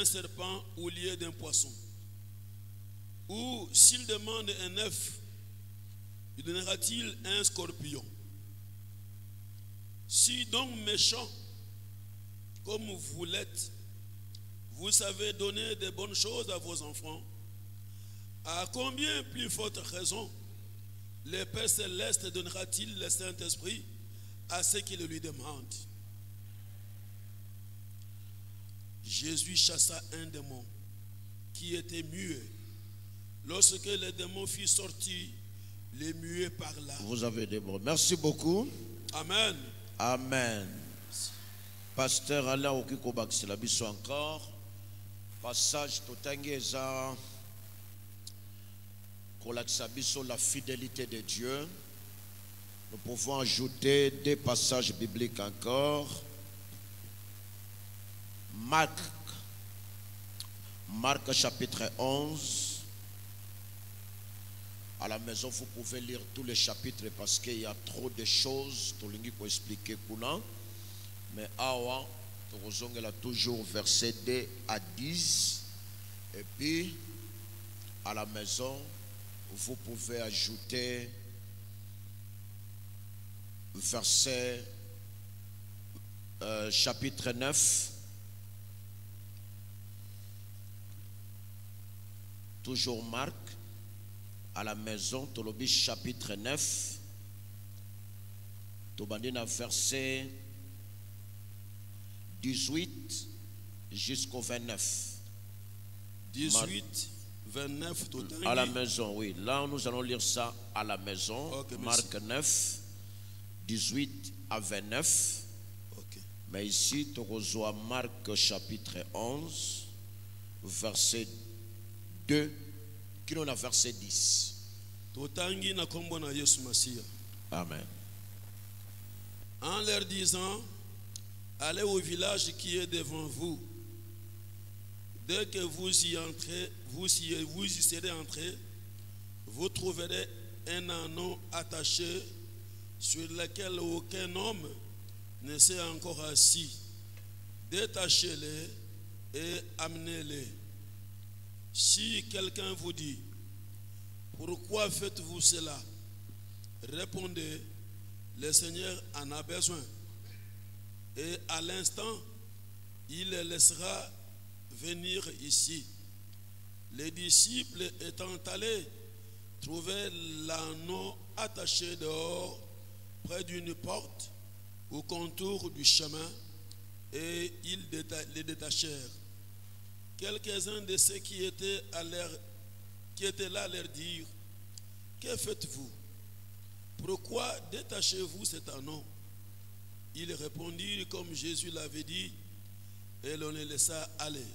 un serpent au lieu d'un poisson? Ou s'il demande un œuf, lui donnera-t-il un scorpion? Si donc méchant comme vous l'êtes, vous savez donner de bonnes choses à vos enfants, à combien plus forte raison le Père Céleste donnera-t-il le Saint-Esprit à ceux qui le lui demandent? Jésus chassa un démon qui était muet. Lorsque le démon fut sorti, le muet parla. Vous avez des mots. Merci beaucoup. Amen. Amen. Pasteur Alain Okikobak, c'est la biso encore. Passage Totangeza. La fidélité de Dieu. Nous pouvons ajouter des passages bibliques encore. Marc chapitre 11. À la maison, vous pouvez lire tous les chapitres parce qu'il y a trop de choses pour expliquer. Mais awa, il a toujours verset 2 à 10. Et puis, à la maison, vous pouvez ajouter verset chapitre 9. Toujours Marc. À la maison, Tolobi chapitre 9. Tobandina verset 18 jusqu'au 29. 18, 29, total. À la maison, oui. Là, nous allons lire ça à la maison. Okay, Marc 9, 18 à 29. Okay. Mais ici, tu reçois Marc chapitre 11, verset 2, qui nous a verset 10. Amen. En leur disant, allez au village qui est devant vous. Dès que vous y entrez, vous y serez entrés, vous trouverez un anneau attaché sur lequel aucun homme ne s'est encore assis. Détachez-les et amenez-les. Si quelqu'un vous dit, pourquoi faites-vous cela? Répondez, le Seigneur en a besoin. Et à l'instant, il les laissera venir ici. Les disciples étant allés trouver l'anneau attaché dehors, près d'une porte, au contour du chemin, et ils les détachèrent. Quelques-uns de ceux qui étaient là leur dirent, que faites-vous? Pourquoi détachez-vous cet anneau? Ils répondirent comme Jésus l'avait dit, et l'on les laissa aller.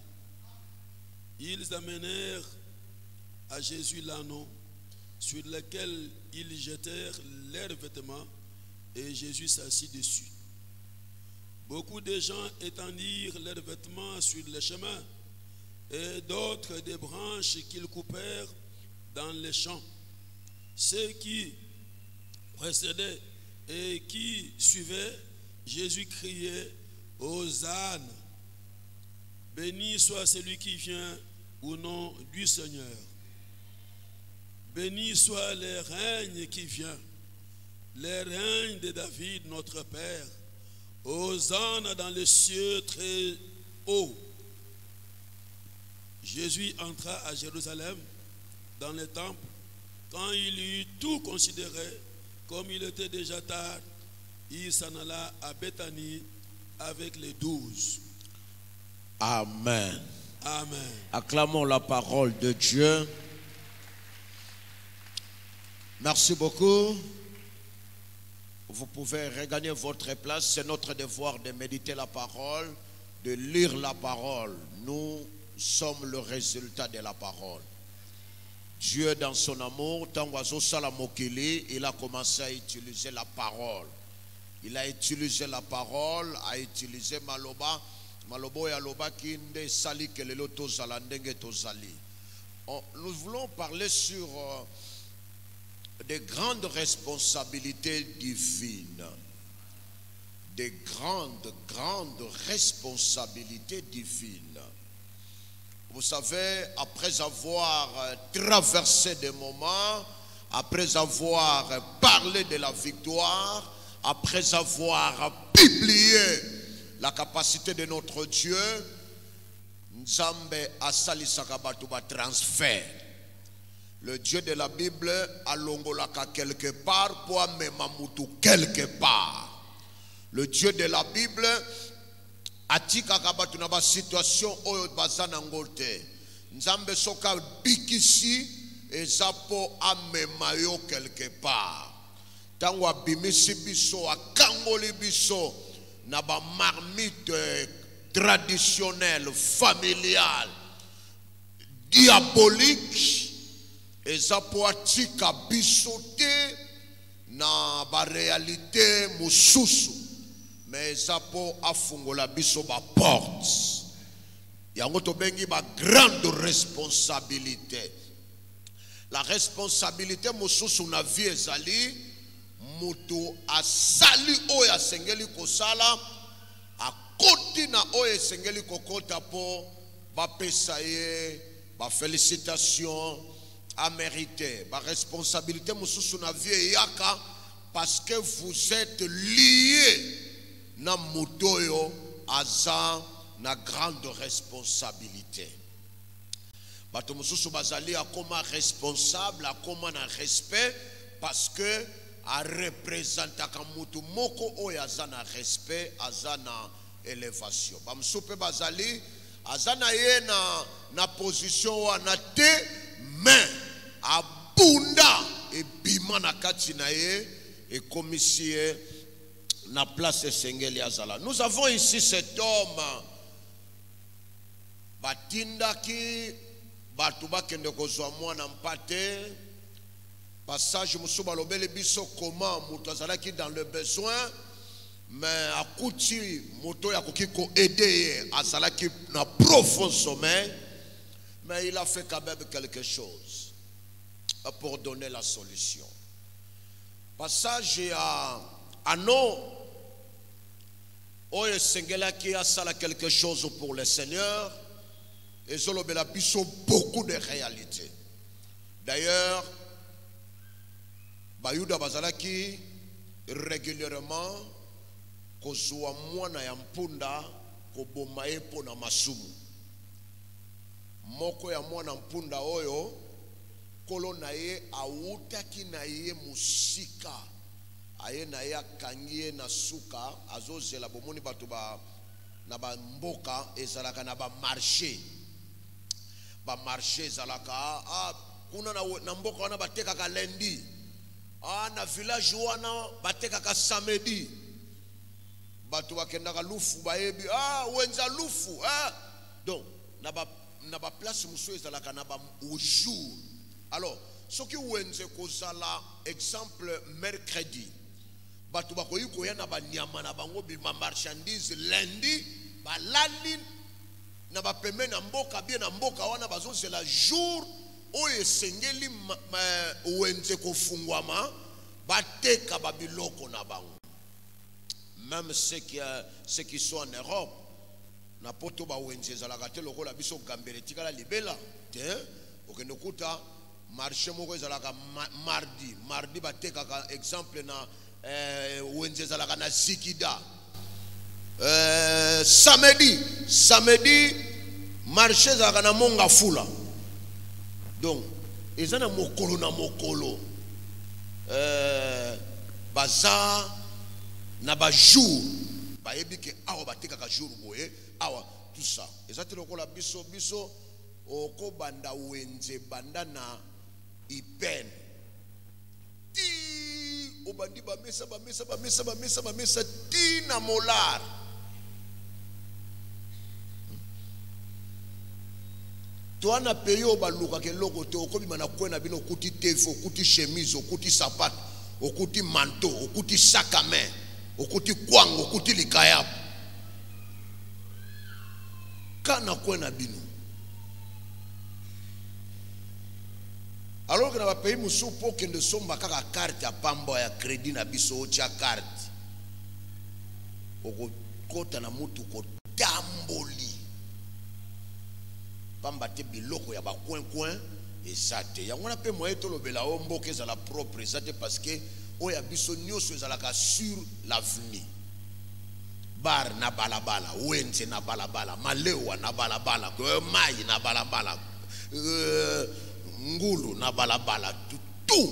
Ils amenèrent à Jésus l'anneau, sur lequel ils jetèrent leurs vêtements, et Jésus s'assit dessus. Beaucoup de gens étendirent leurs vêtements sur le chemin, et d'autres des branches qu'ils coupèrent dans les champs. Ceux qui précédaient et qui suivaient, Jésus criait, Hosanna, béni soit celui qui vient au nom du Seigneur. Béni soit le règne qui vient, le règne de David, notre Père. Hosanna dans les cieux très haut. Jésus entra à Jérusalem, dans le temple. Quand il eut tout considéré, comme il était déjà tard, il s'en alla à Béthanie avec les 12. Amen. Amen. Acclamons la parole de Dieu. Merci beaucoup. Vous pouvez regagner votre place. C'est notre devoir de méditer la parole, de lire la parole. Nous sommes le résultat de la parole. Dieu, dans son amour, il a commencé à utiliser la parole. Il a utilisé la parole, a utilisé Maloba. Malobo ya loba kinde sali kelelo tozala ndenge tozali. Nous voulons parler sur des grandes responsabilités divines. Des grandes responsabilités divines. Vous savez, après avoir traversé des moments, après avoir parlé de la victoire, après avoir publié la capacité de notre Dieu, Nzambe asalisaka batu ba transfert. Le Dieu de la Bible a longolaka quelque part pour amener Mamutu quelque part. Le Dieu de la Bible atikaka batu na ba situation oyo bazana ngote. Nzambe soka bikisi ezapo amema yo quelque part. Tango abimisi biso akangoli biso na ba marmite traditionnelle, familiale, diabolique, ezapo atika biso te na ba réalité mususu, mais ezapo afungola biso ba porte. Yango to bengi ba grande responsabilité. La responsabilité mususu na vie ezali mutu asali oyo asengeli kosala akoti na oyo esengeli kokota po bapesa ye ba félicitations à mériter. Ba responsabilité mususu na vie yaka parce que vous êtes liés na mutu oyo aza na grande responsabilité. Bato mususu bazali akoma responsable, akoma na respect parce que a représentaka mutu moko oyo aza na respect, aza na élévation. Bamsupe bazali aza na ye na position wana te, mais abunda ebima na kati na ye ekomisi ye na place esengeli azala. Nous avons ici cet homme batindaki batu bakende kozwa mwana mpate. Passage musuba lobele biso comment mutu azalaki dans le besoin, mais akuti moto ya kokiko aider azalaki na profond sommeil, mais il a fait quand même quelque chose pour donner la solution. Passage à non oye sengela qui a sala quelque chose pour le Seigneur. Et Zolobela biso beaucoup de réalités. D'ailleurs, Bayuda bazalaki régulièrement kozwa mwana ya mpunda koboma ye pona masumu. Moko ya mwana mpunda oyo kolo na ye awutaki na ye musika. Aye na ye akangie na suka azozela bomoni bato ba na ba mboka ezalaka na ba marché. Ba marché zalaka kuna na mboka wana bateka ka lundi, na village wana bateka ka samedi. Batu bakenda ka lufu baebi wenza lufu donc na ba place musu ezalaka na ba au jour. Alors soki wenze kozala exemple mercredi, batu bakoyi koya na ba nyama na bango bima marchandise lundi balali na bapeme na mboka bien na mboka wana bazozela jour oyo esengeli wenze kofungwama bateka babiloko na bango. Même ceux qui sont en Europe na poto ba wenze ezalaka te lokola biso gambele tikala libela te okende kuta marché moko ezalaka mardi bateka exemple na wenze ezalaka na Zikida. Samedi marché ezalaka na Monga Fula. Donc ezana mokolo na mokolo baza na ba jour bayebi ke awa bateka ka jour boye awa tout ça ezati lokola biso oko banda wenze banda na ipen ti obandi ba mesa ti na molar. Toana peyo baluka ke loko te okobima na kwena bino okuti tefo, okuti chemise, okuti sapato, okuti manteau, okuti sac à main, okuti kwango, okuti likaya. Kana kwena bino. Alors que na ba pays musu po kende somba kaka carte ya pamba ya crédit na biso ocha carte. Oko kota na mutu ko tamboli. pamba te biloko ya ba coin coin ezate yango na pe moye to lobela o mboka ezala propre ezate parce que o ya biso nyonso ezalaka sur l'avenir. Bar na balabala, wenze na balabala, malewa na balabala, mai na balabala, ngulu na balabala, tout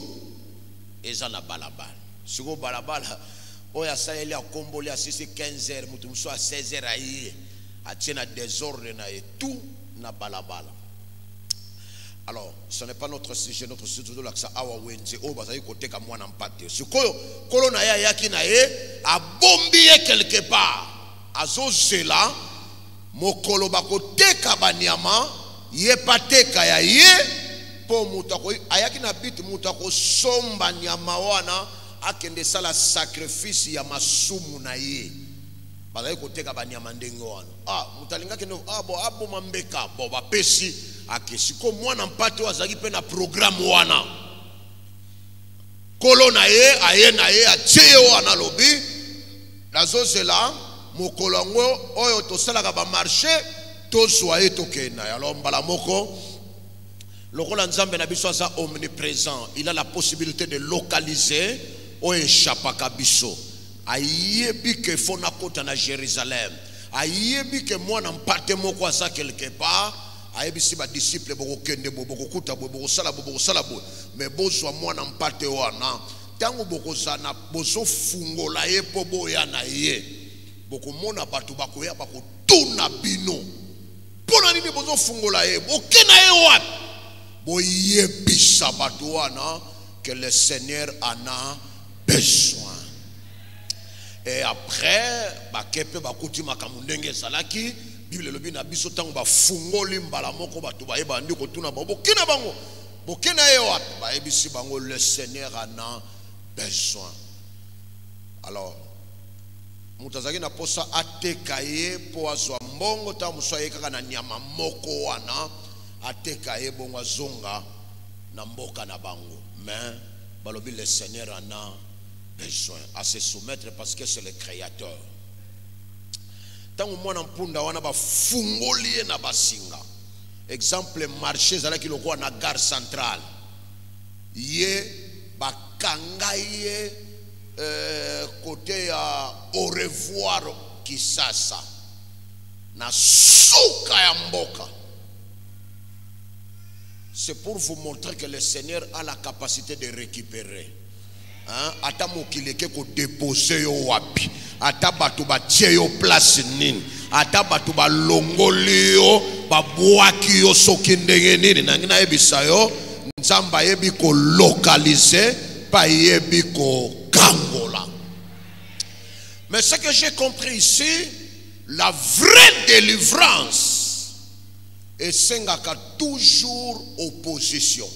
eza na balabala. Siko balabala oya saeli a komboli a 15h mutu muso a 16h ayi atiena désordre na et tout na balabala. Alors, ce n'est pas notre sujet de l'accès à Wenze, au Bazaï côté comme moi n'en pâté. Ce que Colonaya Yakinae a bombé quelque part. Azo Zela, Mokolo Bako Teka Banyama, Yepate Kaya Ye, Po Moutako, Ayakina bit Moutako Somba Nyamawana, Akende Sala sacrifice Yamasumu na Ye. Bazaï côté Kabanyamandingoan. Ah, Moutalinga Keno, Abo Mambeka, Boba Pesi. Ake siko mwana mpate wazaki pe na programme wana kolo na ye aye na ye atie wana lobi nazo zela mokolo ngo oyo tosalaka ba marché tozwa ye tokena alors mbala moko lokola nzambe na biso aza omniprésent, il a la possibilité de localiser oyo echapaka biso ayebi ke fona kota na Jérusalem ayebi ke mwana mpate moko aza quelque part ayebisi ba disciple boko kende boko kuta boko sala mais bozwa mwana mpate wana tango boko sana bozo fungola ye po boya na ye boko mona batu bakoya bako tuna bino pona nini bozo fungola ye bokena ye wapi boyebisa batu wana que le Seigneur en a besoin. Et après bakepe bakuti makamundenge salaki Bible lobi na biso tango ba fungoli mbala moko batu ba yeba ndiko tuna bokena bango bokena ye wapi ba yebisi bango le Seigneur en a besoin. Alors mutazaki na posa ateka ye po azwa mbongo ta muswa ye kaka na nyama moko wana ateka ye bongo zonga na mboka na bango mais balobi le Seigneur en a besoin à se soumettre parce que c'est le créateur. Tango mwana mpunda wana ba fungoli na basinga exemple marché zala ki lokwa na gare centrale ye bakanga ye côté ya au revoir Kisasa na suka ya mboka. C'est pour vous montrer que le Seigneur a la capacité de récupérer. Ata mokileke ko déposer yo wapi ata batu ba tie yo place nini ata batu ba longoli yo ba boaki yo soki ndenge nini nangina yebisa yo nzamba yebi ko localiser pa yebi ko kangola. Mais ce que j'ai compris ici, la vraie délivrance est sengaka toujours opposition.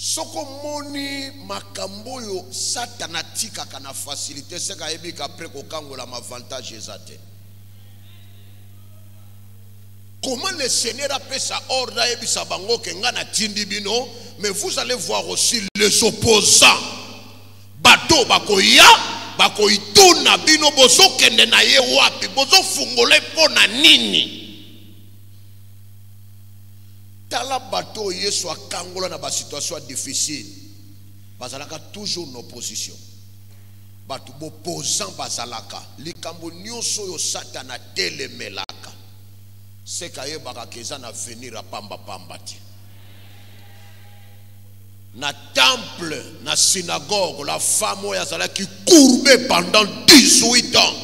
Soko moni makambo yo satana tika kana facilité seka yebi ka après ko kangola avantage ezate. Comment le Seigneur appelle ça ordre yebi sabango ke ngana tindi bino, mais vous allez voir aussi les opposants. Bato bakoya bakoituna bino bozo kende na ye wapi bozo fungole pona nini. Tala bato yesu akangola na ba situation difficile bazalaka toujours en opposition bato bopposant bazalaka likambo nyonso yo satana telemelaka seka yebaka keza na venir a pamba ti na temple na synagogue la femme oyo azalaki courbée pendant 18 ans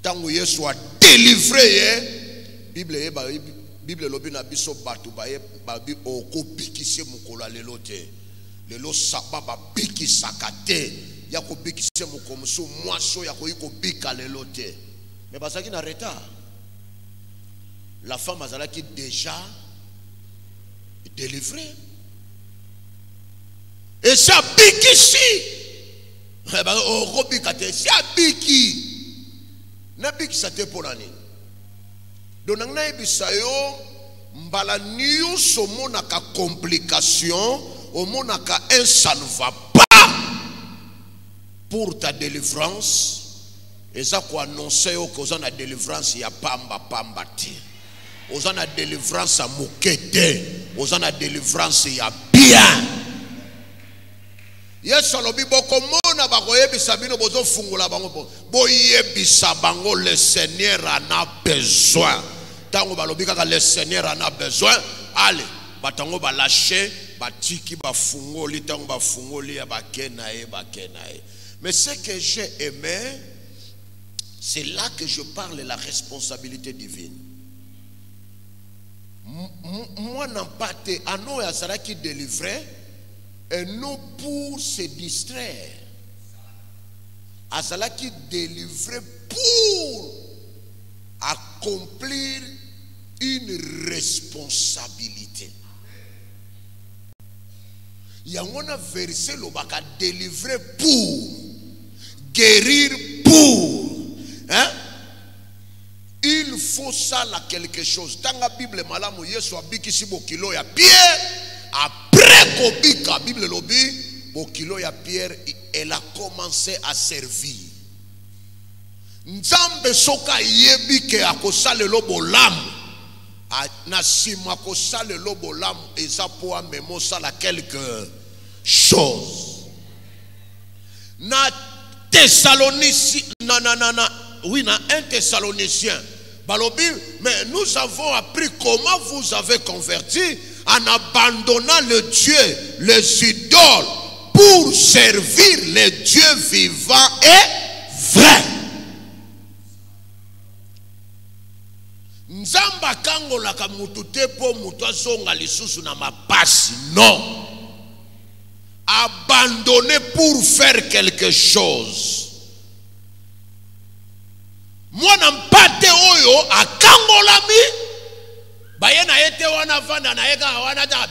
tango yesu a délivré ye Bible lobi na biso batu babi oko bikise mukolo lelo te lelo sababa bikisaka te ya ko bikise mukomuso mwaso ya ko iko bika lelo te mais basaki na retard. La femme azalaki déjà délivrée et ça bikisi oko bika te ça biki na bikisa te ponani. Donc nang na ebisa yo mbala nyonso monaka complication omonaka un ça ne va pas pour ta délivrance eza ko annoncer yo koza na délivrance ya pamba te Aux en a délivrance à moukete. Aux en a délivrance ya bien. Yes, alobi boko mona bakoye bisabino bozo fungula bango boye bisabango le Seigneur en a besoin. Tango balobi kaka le Seigneur en a besoin. Allez, batango ba lâcher, batiki ba fungoli tango ba fungoli ya bakenae. Mais ce que j'ai aimé, c'est là que je parle de la responsabilité divine. Moi n'en pas te ano ya sara qui délivrait et non pour se distraire. Azala qui délivrait pour accomplir une responsabilité. Il y a un verset qui a délivré pour, guérir pour. Hein? Il faut ça là quelque chose. Dans la Bible, malamu Yesu abiki si bokilo ya Pierre. Après kobika Bible lobi bokilo ya Pierre, elle a commencé à servir. Nzambe soka yebi ke akosale lobo lam. Na sima kosale lobo lam eza po amemo sala quelque chose. Na Thessaloniciens, oui, na 1 Thessaloniciens. Balobi, mais nous avons appris comment vous avez converti en abandonnant le Dieu, les idoles, pour servir le Dieu vivant et vrai. Nzamba kango la kamutute po mutazonga lisusu na mapasi. Non. Abandonner pour faire quelque chose. Moi n'empate oyo akangolami bayena ete wana vanda na eka wana ta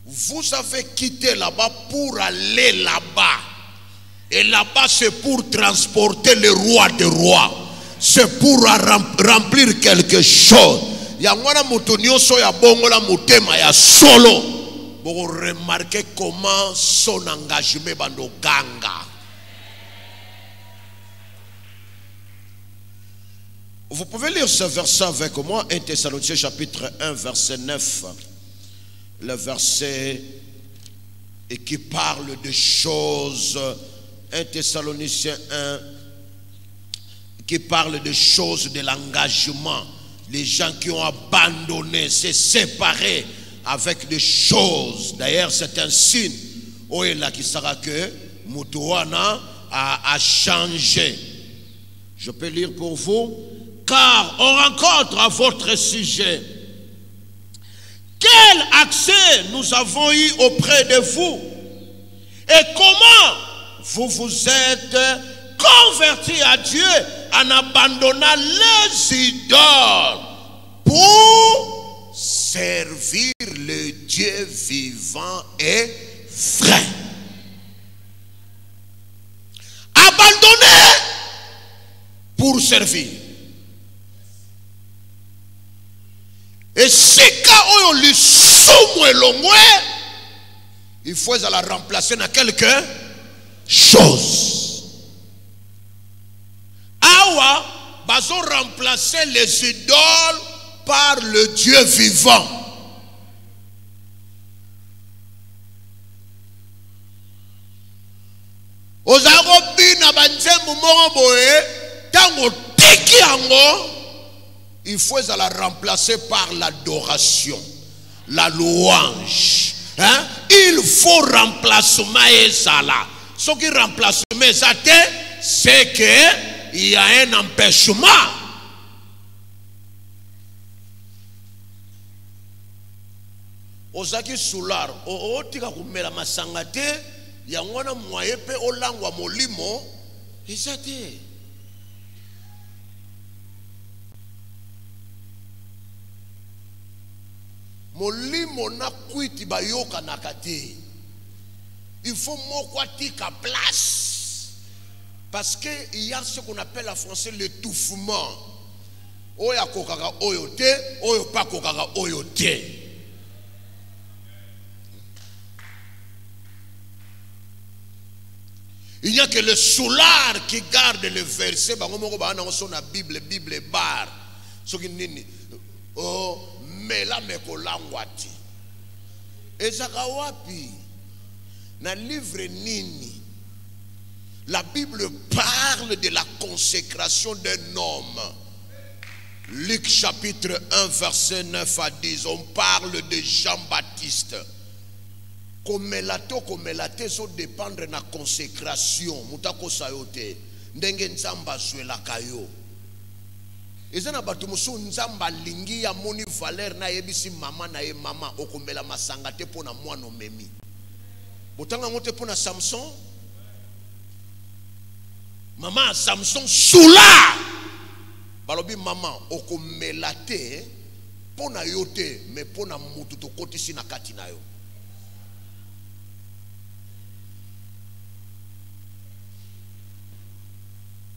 vous avez quitté là-bas pour aller là-bas. Et là-bas c'est pour transporter le roi des rois. C'est pour remplir quelque chose. Yangwana mutunio so ya bongo la mutema ya solo. Vous remarquez comment son engagement bando ganga. Vous pouvez lire ce verset avec moi, 1 Thessaloniciens chapitre 1 verset 9. Le verset qui parle de choses, 1 Thessaloniciens 1, qui parle de choses de l'engagement. Les gens qui ont abandonné, s'est séparés avec des choses. D'ailleurs, c'est un signe. Oh, et là qui sera que Moutouana a changé. Je peux lire pour vous. Car on rencontre à votre sujet. Quel accès nous avons eu auprès de vous? Et comment vous vous êtes convertis à Dieu en abandonnant les idoles pour servir le Dieu vivant et vrai. Abandonner pour servir. Et si quand on lui soumet l'ongoué, il faut la remplacer dans quelque chose. Awa, bazo remplacer les idoles par le Dieu vivant. Ozarobi na banzembu moroboe, tango tiki ango. Il faut la remplacer par l'adoration, la louange. Hein? Il faut remplacement et ça là. Ce qui remplace ça, c'est qu'il y a un empêchement. Ozaki solar, o tika kumela masangate, yangona mwayepe olangwa molimo, isate. Molimo na kwiti bayoka nakate. Il faut mokwati à place. Parce qu'il y a ce qu'on appelle en français l'étouffement. Oya kokaka oyote, oyo pa kokaka oyote. Il n'y a que le soulard qui garde le verset. Bible, Bible, bar. Oh, mais là, mais kolangwati. Et Zakawapi, na livre nini. La Bible parle de la consécration d'un homme. Luc chapitre 1, verset 9 à 10. On parle de Jean-Baptiste. Komelate so dépendre na consécration. Mutako sayote. Ndenge nzamba zwela kayo. Ezana batu musu nzamba lingi ya moni valeur na yebisi mama na ye mama okomela masanga te pona mwana omemi. Botanga ngote pona Samson. Maman Samson soula. Balobi maman okomela te pona yote mais pona mutu to kotisi na kati na yo.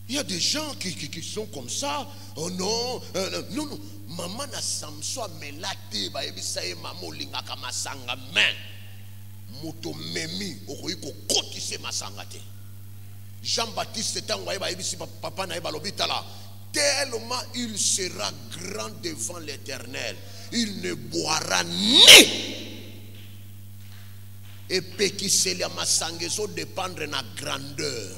Il y a des gens qui sont comme ça. Oh non, non, non. Maman na Samson melate ba ebisa e mamo lingaka masanga men. Moto memi okoyiko kotise masanga te. Jean-Baptiste tango ba ebisi papa na ebalobi tala. Tellement il sera grand devant l'Éternel, il ne boira ni. Et pekiseli masangeso dépendre na grandeur.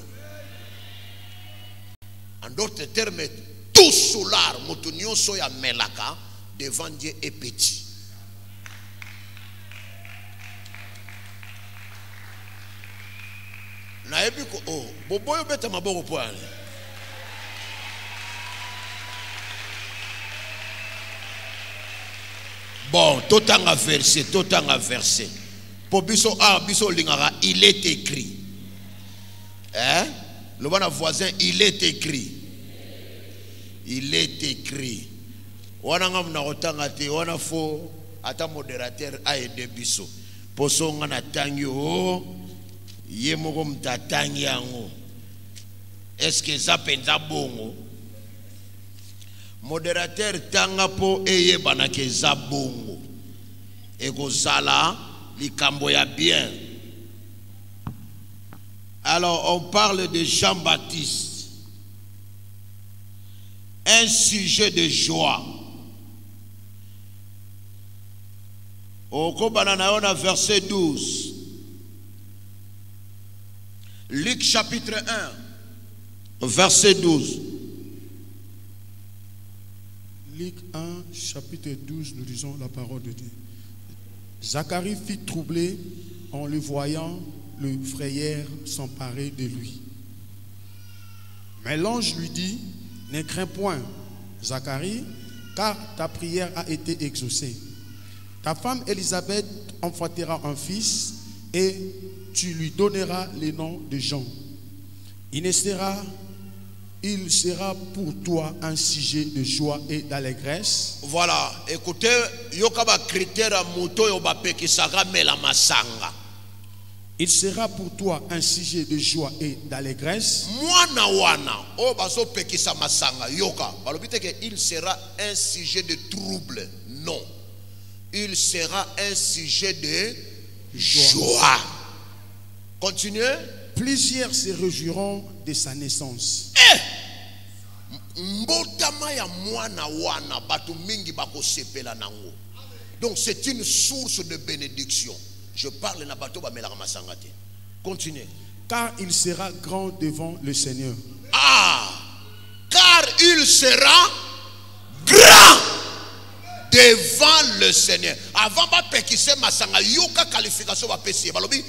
En d'autres termes, tout solar, motunio soya melaka, devant Dieu est petit. Na ebiko oh, boboyo beta maboko poale. Bon, tout en verset. Pour biso biso lingara, il est écrit. Hein? Le bon voisin, il est écrit. Il est écrit. Wana ngamna otanga te, wana fo ata modérateur a aidé biso. Poso ngana tangi o ye moko mtatangi yango. Est-ce que ça penza bongo? Modérateur tanga po eye banake za bongo. Ego zala likambo ya bien. Alors on parle de Jean-Baptiste. Un sujet de joie. Au banana verset 12. Luc chapitre 1 verset 12. Luc 1 chapitre 12, nous lisons la parole de Dieu. Zacharie fut troublé en le voyant, le frayèrent s'emparer de lui. Mais l'ange lui dit: ne crains point, Zacharie, car ta prière a été exaucée. Ta femme Élisabeth enfantera un fils et tu lui donneras le nom de Jean. Il sera pour toi un sujet de joie et d'allégresse. Voilà, écoutez, yokaba critère moto yobape ki sara mela masanga. Il sera pour toi un sujet de joie et d'allégresse. Mwana wana o baso pekisa masanga yoka. Balobite que il sera un sujet de trouble. Non. Il sera un sujet de joie. Continuez. Plusieurs se réjouiront de sa naissance. Mbotama ya mwana wana batu mingi bako sepela nango. Donc c'est une source de bénédiction. Je parle na bato ba melaka masanga te. Continuez. Car il sera grand devant le Seigneur. Ah, car il sera grand devant le Seigneur. Avant ba pekise masanga yoka qualification ba pesi balobi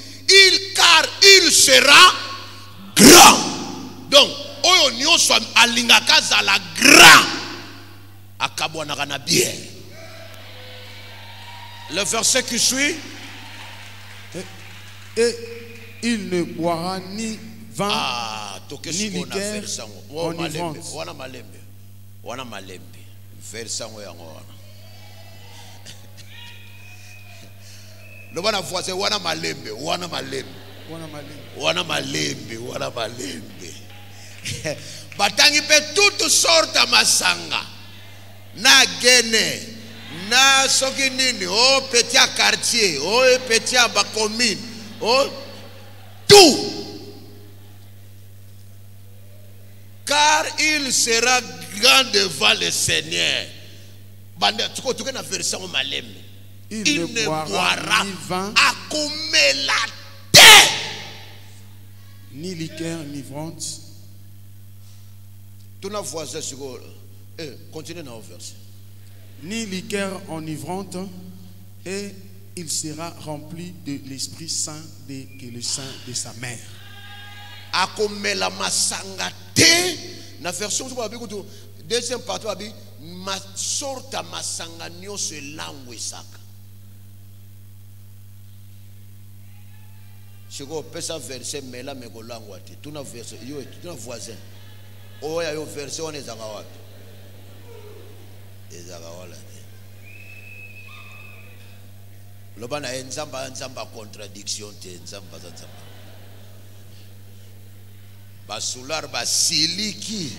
car il sera grand. Donc oyo nyonso alingaka za la grand akabwana na bien. Le verset qui suit. Et il ne boira ni vin ni liqueur enivrante. Wana malembe. Versango yango wana. Le wana voisin wana malembe. Batangi pe toutes sortes masanga. Na gene, na soki nini, oh petit quartier, oh petit ba commune, oh tout. car il sera grand devant le Seigneur. Il ne boira ni vin, ni liqueur enivrante. Continue dans le verset. Ni liqueur enivrante, et il sera rempli de l'Esprit Saint que le sein de sa mère. Akomela masanga te na version deuxième partie abi ma sorta masanga nyonso langwe saka. Siko pesa verset mela meko langwa te. Tuna verset yo tuna voisin. Oya yo verset on ezanga wapi? Ezanga wala te. Loba na nzamba contradiction te nzamba. Basular basiliki.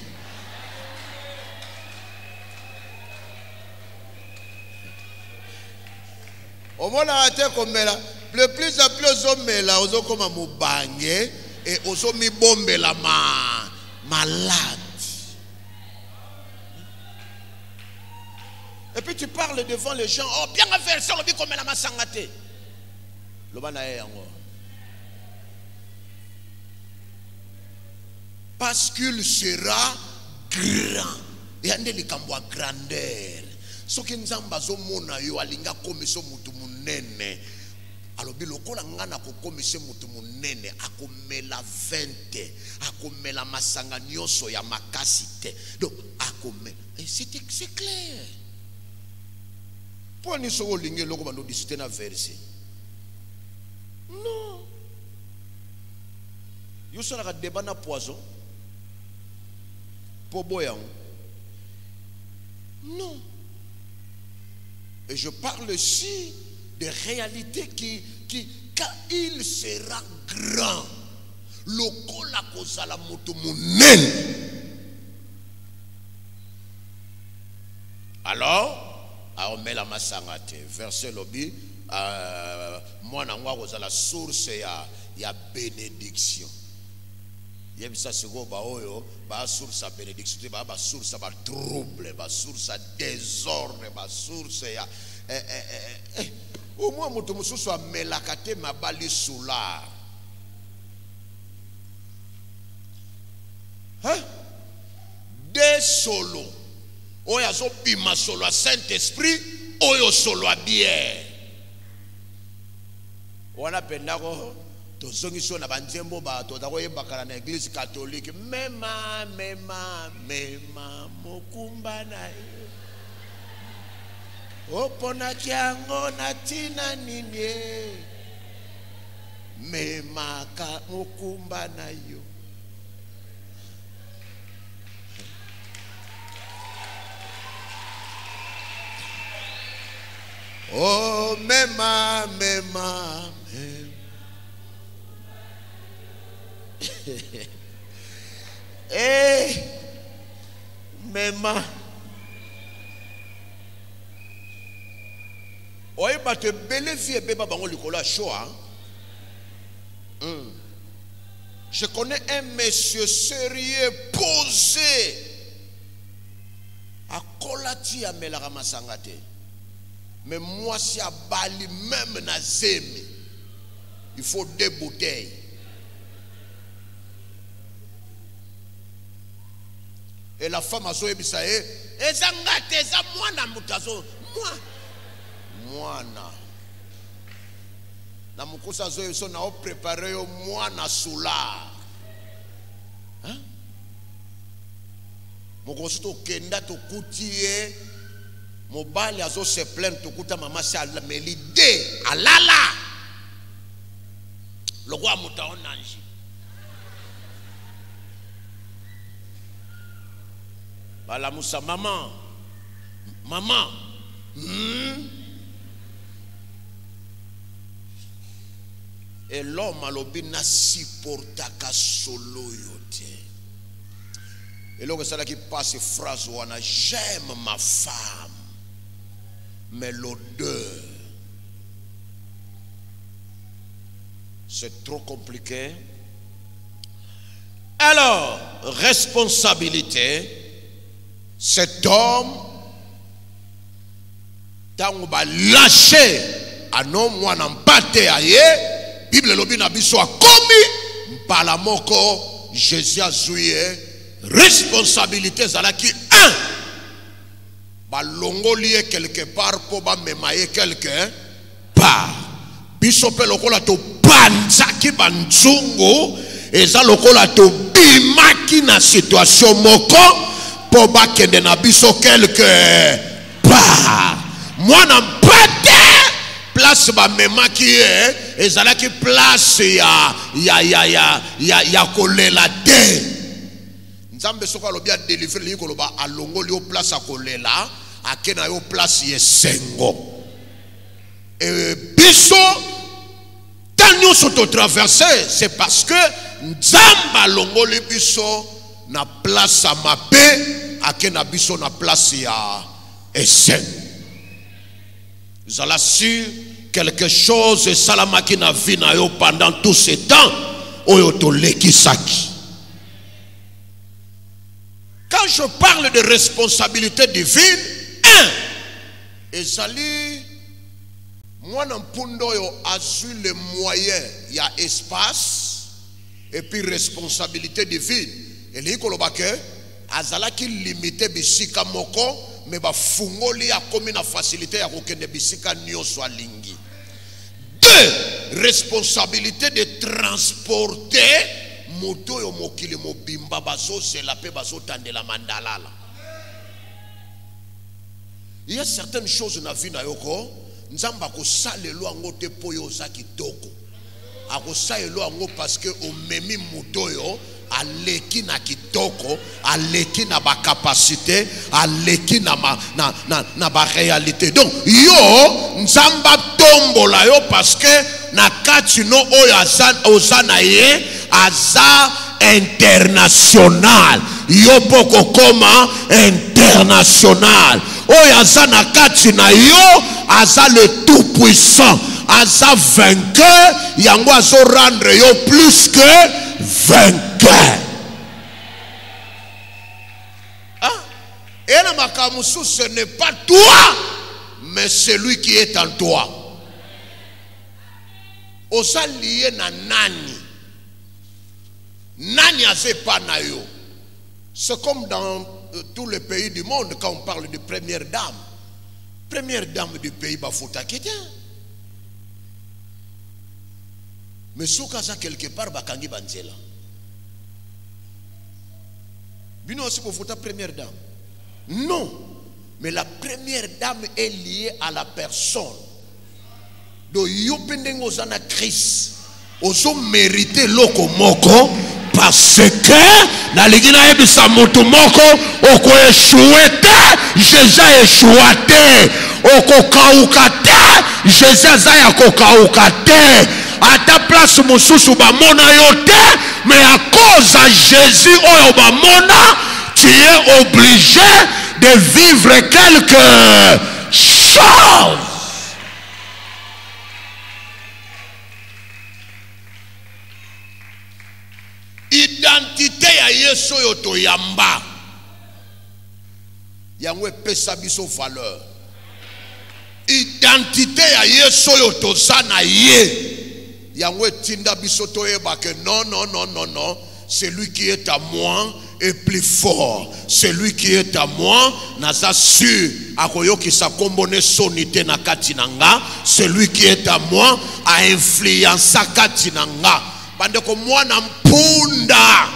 Omona ate komela le plus à plus ozomela ozokoma mubange et ozomibombela malade. Et puis tu parles devant les gens, oh bien à faire ça, on dit comme la masangate. Lobana yango. Parce qu'il sera grand. Et ande likambwa grandeur. Soki nzamba zo mona yo alinga komiso mutu munene. Alobi lokola ngana ko komiso mutu munene akomela 20, akomela masanga nyonso ya makasite. Donc akomela. Et c'est clair. Pour nous so linge loko bando discuter na verset. Non. Yo so la débat na poison. Non. Et je parle ici des réalités qui quand il sera grand, lokola kozala moto munene. Alors, aomela masangate verset lobi mwana ngwa kozala source ya bénédiction. Yebisa siko ba oyo ba source à bénédiction ba source à trouble, ba source à désordre, ba source ya au moins moto mususu amelakate mabali solar. Hein? Des solo. Oyo zo bima solo à Saint-Esprit, oyo solo à bière. Wana pendako tozongiso na banzembo ba tozakoyebakala na église catholique mema mokumba na yo opona kiango na tina nini mema ka mokumba na yo. Oh mema mema oye bate belle vie beba bango likola shoa. Je connais un monsieur sérieux posé à kolati ya melaka masangate. Mais moi si à Bali même na zemi il faut 2 bouteilles. Et la femme a zo ebisa ezangate eza mwana mutazo mwana na mukusa zo so na o préparer yo mwana soula. Hein? Mukosi to kenda to kutie mobali azo se plaindre to kuta mama si ala mais l'idée alala le roi mutaonanji. Bala Moussa, maman. Et l'homme a l'obi n'a supporta ka solo yote. Et là, c'est là qui passe phrase où on a j'aime ma femme, mais l'odeur, c'est trop compliqué. Alors, responsabilité, cet homme, tango ba lâché à non moi n'en pate aye, Bible lobi na biso a komi, mpala moko, Jésus a zouye, responsabilité zalaki un, ba longo lié quelque part pour ba memaye quelque part. Biso pe lokola to banzaki banzungu, eza lokola to bimaki na situation moko, pour ba kende na biso quelque part. Moi n'en pate place ba memaki ezalaki place ya kolela te. Nzambe soko alobi a délivrer li koloba alongo li o place a kolela akena yo place yesengo. Et biso tanyo soto traverser c'est parce que nzamba alongo li biso na place a mabe akena biso na place ya esengo. Zala sur quelque chose salamaki na vie na yo pendant tout ce temps oyo to lekisaki. Quand je parle de responsabilité divine, ezali mwana mpundo yo azu le moyen ya espace et puis responsabilité divine. Eli koloba ke azalaki limité bisika moko mais ba fungoli ya komi na facilité ya kokende bisika nyonso alingi. Deux, responsabilité de transporter moto yo mokili mobimba bazo zela pe bazo tandela mandalala. Il y a certaines choses na vie na yoko nzamba ko salelo ango te po yo za kitoko. Ako salelo ango parce que o memi moto yo aleki na kitoko, aleki na ba capacité, aleki na ba réalité. Donc yo nzamba tombola yo parce que na kati no oyo ozana ye aza international. Yo poko koma international. Oyo aza na kati na yo aza le tout puissant, aza vainqueur, yango azo rendre yo plus que vainqueur. Et la makamusu, ce n'est pas toi, mais celui qui est en toi. Osa lié na nani. Nani aze pas na yo. C'est comme dans tous les pays du monde quand on parle de première dame. Première dame du pays bafuta kete. Mais soukaza quelque part bakangi banzela. Bino aussi pour foutre première dame. Non. Mais la première dame est liée à la personne. Do yopendengo zana Christ. Oso mériter loko moko parce que na ligina ebisa moto moko oko échoué Jésus échoué oko kaukate Jésus zaya ko kaukate à ta place mosusu ba mona yote mais à cause de Jésus oyo ba mona tu es obligé de vivre quelque chose. Identité ya Yesu oyo to yamba yango epesa biso valeur. Identité ya Yesu oyo to zana ye yango etinda biso to yeba que non, celui qui est à moi est plus fort. Celui qui est à moi naza sûr akoyoki sa kombone sonité na kati nanga. Celui qui est à moi a influence kati nanga. Bande ko mwana mpunda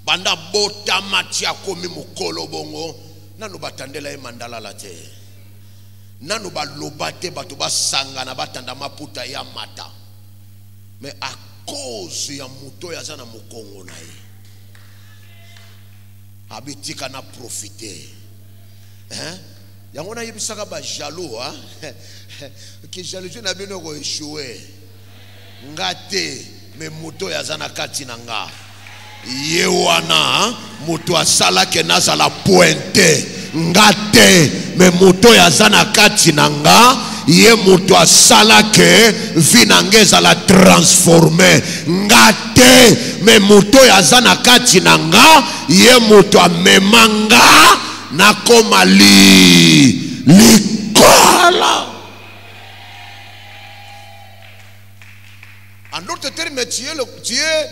banda bota matia komi mukolo bongo nanu batandela e mandala la te nanu balobate bato basanga na batanda maputa ya mata mais à cause ya muto ya zana mukongo na ye abitika na profiter yango na yebisaka ba jaloux ki jalousie na bino ko échouer ngate me moto ya zana kati nanga ye wana moto asala ke nazala pointe ngate me moto ya zana kati nanga ye muto asala ke vinangeza la transformer ngate me muto yazana kati nanga ye muto amemanga na koma likola. En d'autres termes, tu es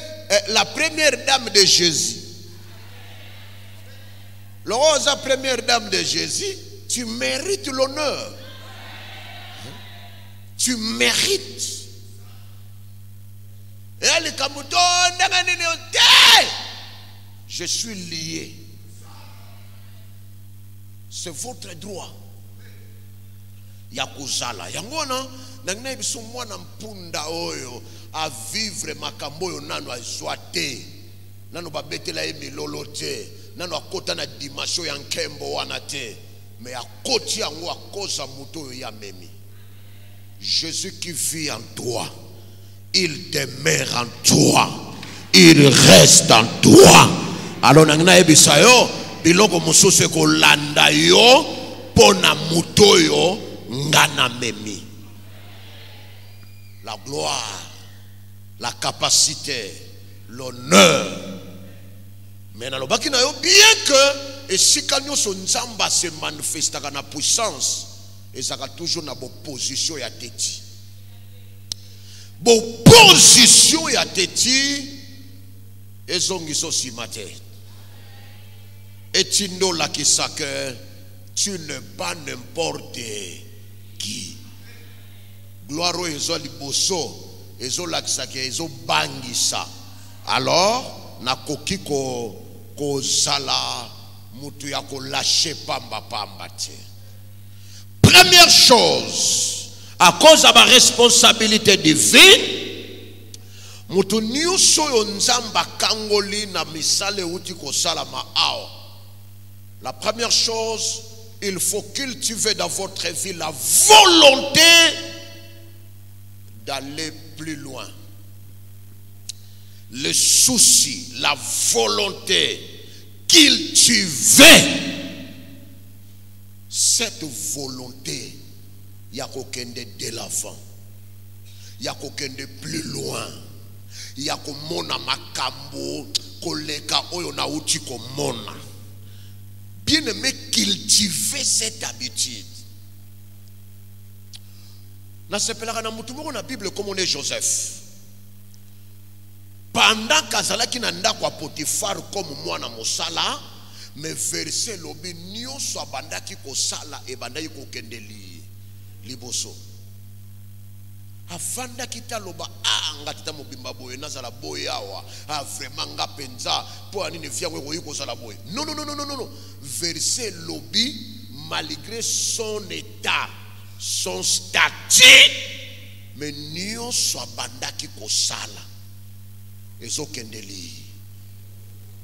la première dame de Jésus. Lorsque la première dame de Jésus, tu mérites l'honneur. Tu mérites. Et elle je suis lié. C'est votre droit. Yakuzala. Yangona, nangna biso mwana mpunda oyo a vivre makambo oyo nano azwate. Nano babetela emilolo te. Nano akota na dimension ya nkembo wana te. Mais akoti yango akoza muto oyo ya memi. Jésus qui vit en toi, il demeure en toi, il reste en toi. Alors nangna ebisa yo biloko mosusu kolanda yo pona muto yo ngana memi. La gloire, la capacité, l'honneur. Mais dans le baki na yo, bien que et si kanyo son nzamba se manifeste na puissance, et ça a toujours na bo position ya teti. Bo position ya teti et zongiso si mate. Et tindo la ki sa que tu n'es pas n'importe qui. Gloire au ezo liboso, ezo laksake, ezo bangisa. Alors, na koki ko zala mutu ya ko lâcher pamba te. Première chose, à cause de ma responsabilité divine, mutu nyuso yo nzamba kangoli na misale uti ko salama ao. La première chose, il faut cultiver dans votre vie la volonté d'aller plus loin. Le souci, la volonté, cultiver cette volonté. Il y a qu'aucun de l'avant. Il y a qu'aucun de plus loin. Il y a qu'aucun mona makambo, koleka oyo na uti ko mona. Bien aimé, cultiver cette habitude. Na sepelaka na mutu moko na Bible comme on est Joseph. Pendant kazalaki na ndako ya Potifar comme mwana mosala, mais verset lobi nyonso abandaki kosala e bandaki kokende liboso. Afanda kita loba ngati mobimba boye nazala boye awa vraiment nga penza po ani ne via ko yiko sala boye. Non. Verset lobi malgré son état, son statut, mais nyonso abandaki kosala ezo kende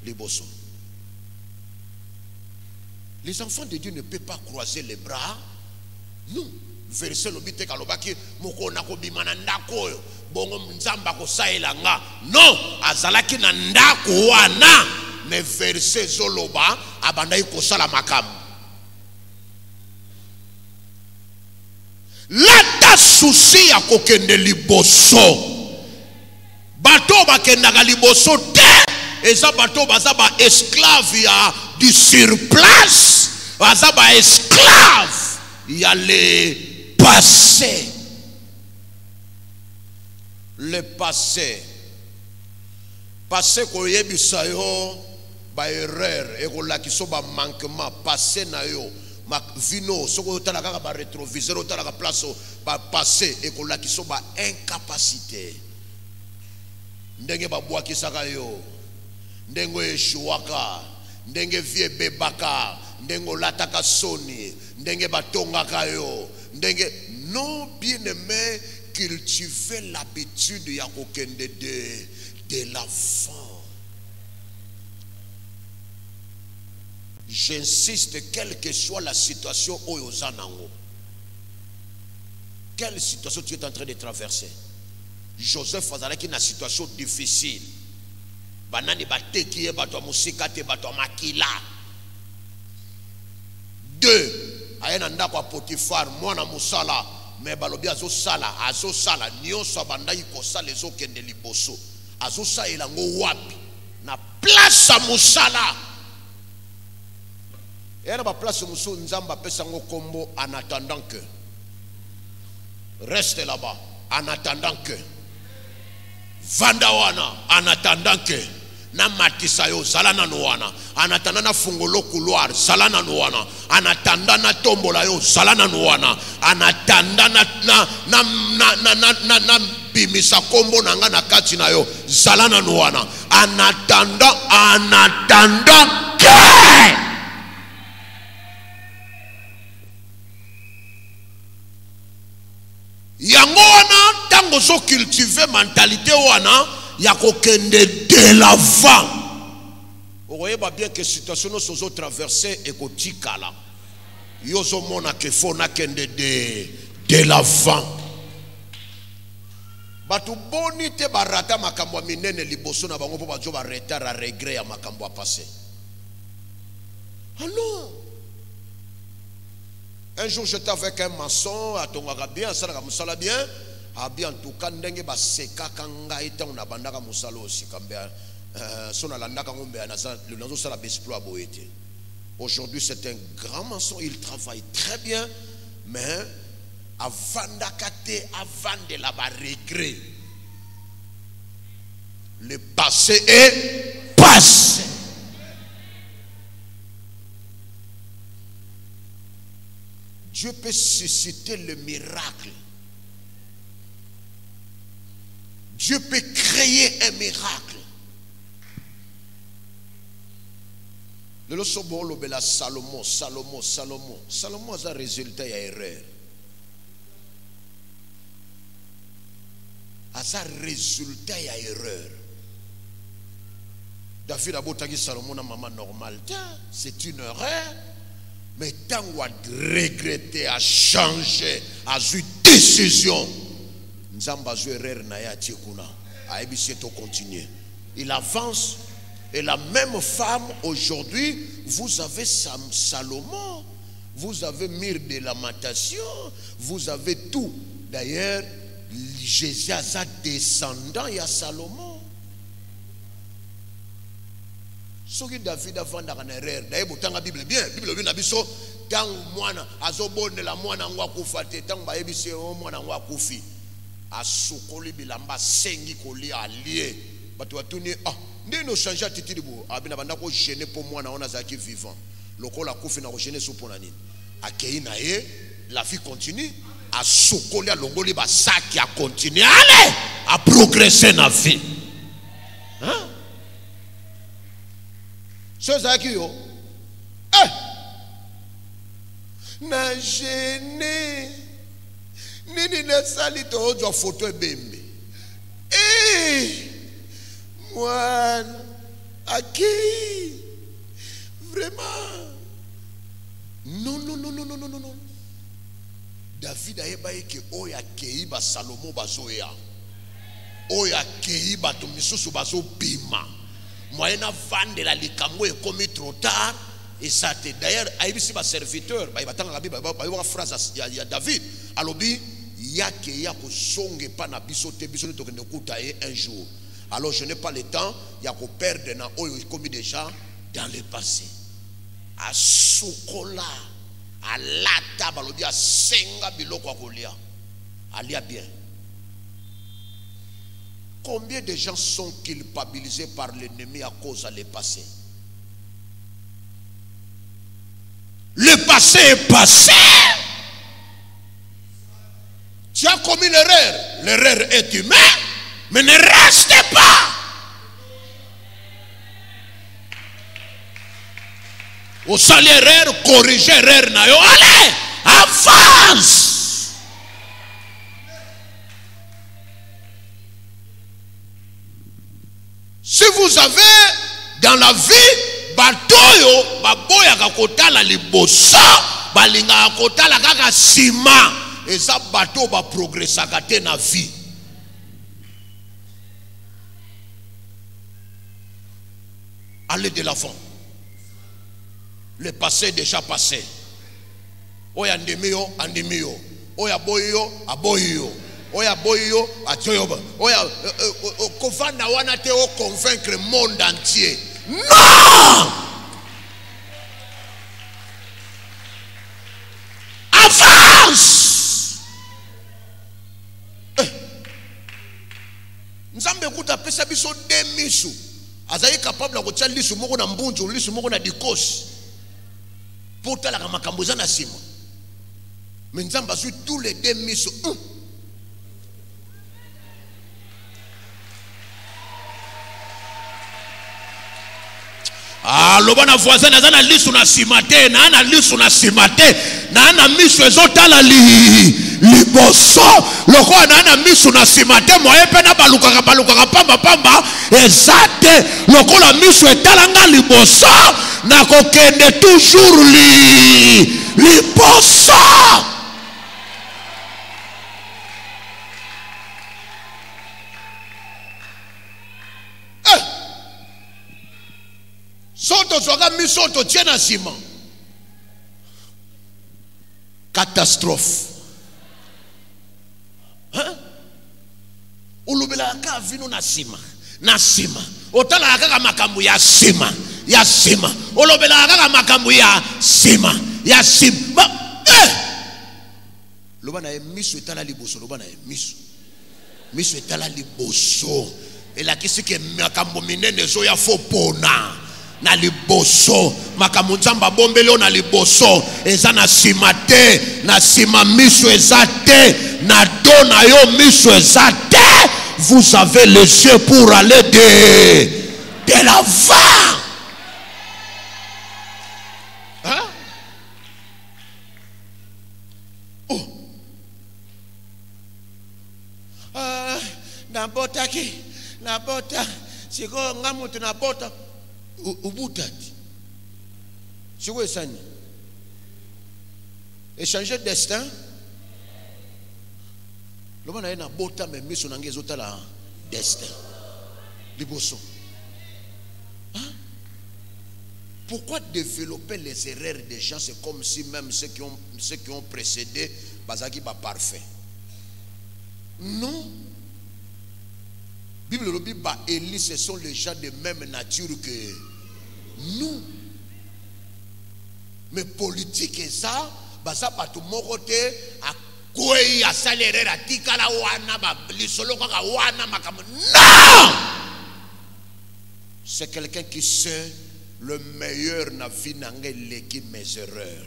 liboso. Les enfants de Dieu ne peuvent pas croiser les bras. Non. Verset lobite kalobaki moko na kobima na ndako bongo nzamba ko saela nga. Non, azalaki na ndako wana, mais verset zoloba abandai ko sala makamu. Lata souci ya kokende liboso. Bato bakendaka liboso te. Eza bato bazaba esclave ya du surplace. Bazaba esclave ya le passé. Le passé. Passé ko yebisa yo ba erreur e ko lakiso ba manquement passé na yo ma vino soko tala kaka ba rétroviseur tala ka place ba passé e ko lakiso ba incapacité. Ndenge ba bwaki saka yo, ndenge eshuwaka, ndenge vie bebaka, ndenge lataka soni, ndenge batongaka yo, ndenge non bien aimé, cultiver l'habitude ya kokende de l'enfant. J'insiste, quelle que soit la situation oyozanango. Quelle situation tu es en train de traverser? Joseph azalaki na situation difficile. Banani bateki bato musika te bato makila. 2 ayena ndako Potifar mwana musala mais balobi azo sala nyonso abandaki kosala ezokende liboso azosalela yango wapi na place ya mosala eya na baplace mosusu nzambe apesa yango kombo en attendant que reste là-bas en attendant que vanda wana en attendant que na matisa yo zala nanu wana en attendant na fungolo couloir zala nanu wana en attendant na tombola yo zala nanu wana en attendant na bimisa kombo nanga na kati na yo zala nanu wana en attendant que yango wana tango so cultiver mentalité wana ya kokende de l'avant. Vous voyez bien que situation nous sommes traversés et kotikala. Yozo mona ke fona kende de l'avant. Batu boni te barata makambo minene liboso na bango po bajo ba retard à regret ya makambo a passé. Alors un jour j'étais avec un maçon à Tongaka bien, ça la musala bien. Ah bien en tout cas ndenge ba seka kanga ita on abandaka musalo aussi kambe sona landaka ngombe anaza le nazo sala exploit boete. Aujourd'hui c'est un grand maçon, il travaille très bien mais avant d'akate avant de la regret. Le passé est passé. Dieu peut susciter le miracle. Dieu peut créer un miracle. Le losobo lobela Salomon a un résultat ya erreur. A ça résultat ya erreur. David a botaki Salomon na maman normal. C'est une erreur. Mais tant qu'on a regretté, a changé, a eu décision, nous avons eu erreur na ya tikuna. A ebisieto continuer. Il avance et la même femme aujourd'hui, vous avez Salomon, vous avez Mire de Lamentation, vous avez tout. D'ailleurs, Jésus a descendant, il y a Salomon. Ce que David a fait dans une erreur, d'ailleurs, vous avez la Bible bien, la Bible bien, tant moana, azobone la moana ngwa kufate, tant ba ebise moana ngwa kufi, asukoli bilamba sengi koli allié, batu atuni ndi no changer attitude bo, abina banda ko gêner pour moana on azaki vivant, lokola kufi na ko gêner so pour nani, akei na ye, la vie continue, asukoli alongoli ba saki a continuer, allez, à progresser na vie, hein? Ce zaki yo, na gêné, nini na sali to ojo photo ebembe, moi, aki, vraiment, non. David a eba que oya kei ba Salomon bazoya, oya kei ba to misusu bazo bima. Moi, na vendre la likambo est commis trop tard. Et ça, d'ailleurs, ici, ma serviteur, il va attendre la Bible, il va avoir une phrase, il y a David. Alors, il y a que y a que songe pas na bisote, bisote to kende kutaye un jour. Alors, je n'ai pas le temps, il y a que perdre na oyo commis déjà dans le passé. A sokola, a lata, balobi a senga biloko akolia. Alia bien. Combien de gens sont culpabilisés par l'ennemi à cause de le passé? Le passé est passé. Tu as commis l'erreur. L'erreur est humaine, mais ne restez pas. Au sali erreur, corrigez erreur. Allez, avance. Si vous avez dans la vie, batoyo, baboya kakotala libosa, balinga kakotala kaka sima, et ça bateau va progresser kate na vie. Allez de l'avant. Le passé est déjà passé. Oya andemio, oya boyo aboyo oya boyo atoyoba oya kovanda wana te o convaincre le monde entier. Non! Avance! Nzambe kuta pesa biso demisu. Azayi capable ko tia lisu moko na mbunju, lisu moko na dikosi. Pour tala ka makambo za na sima. Mais Nzambe a su tous les demisu. Ah, le bon voisin n'a pas lisu na simate, n'a na lisu na simate, n'a na misu ezotala liboso, le roi n'a na misu na simate, moi epena baluka pamba, ezate, le roi la misu etalanga liboso, na kokende toujours liboso. Soto soga mi soto tiena sima. Catastrophe. Hein? Ulubela ka vino na sima. Na sima. Otala kaka makambu ya sima. Ya sima. Ulubela kaka makambu ya sima. Ya sima. Lobana e miso etala liboso. Lobana e miso. Miso etala liboso. Elakisi ke makambu minene zo ya fopona. Na liboso makambo nzamba bombelo na liboso eza na simate na sima miso ezate na dona yo miso ezate. Vous avez les yeux pour aller de l'avant. Hein? Oh. Na bota ki na bota siko ngamutu na bota ubutati siko esani échanger destin lobana na bota mais miso na ngezo tala destin liboso. Pourquoi développer les erreurs des gens? C'est comme si même ceux qui ont précédé bazaki ba parfait. Non. Bible le Bible Élie, ce sont les gens de même nature que nous. Mais politique et ça, ça pas tout mon côté à quoi il y a salaire à tikala wana ba lisolo kaka wana makam. Non! C'est quelqu'un qui sait le meilleur na vie nangé leki mes erreurs.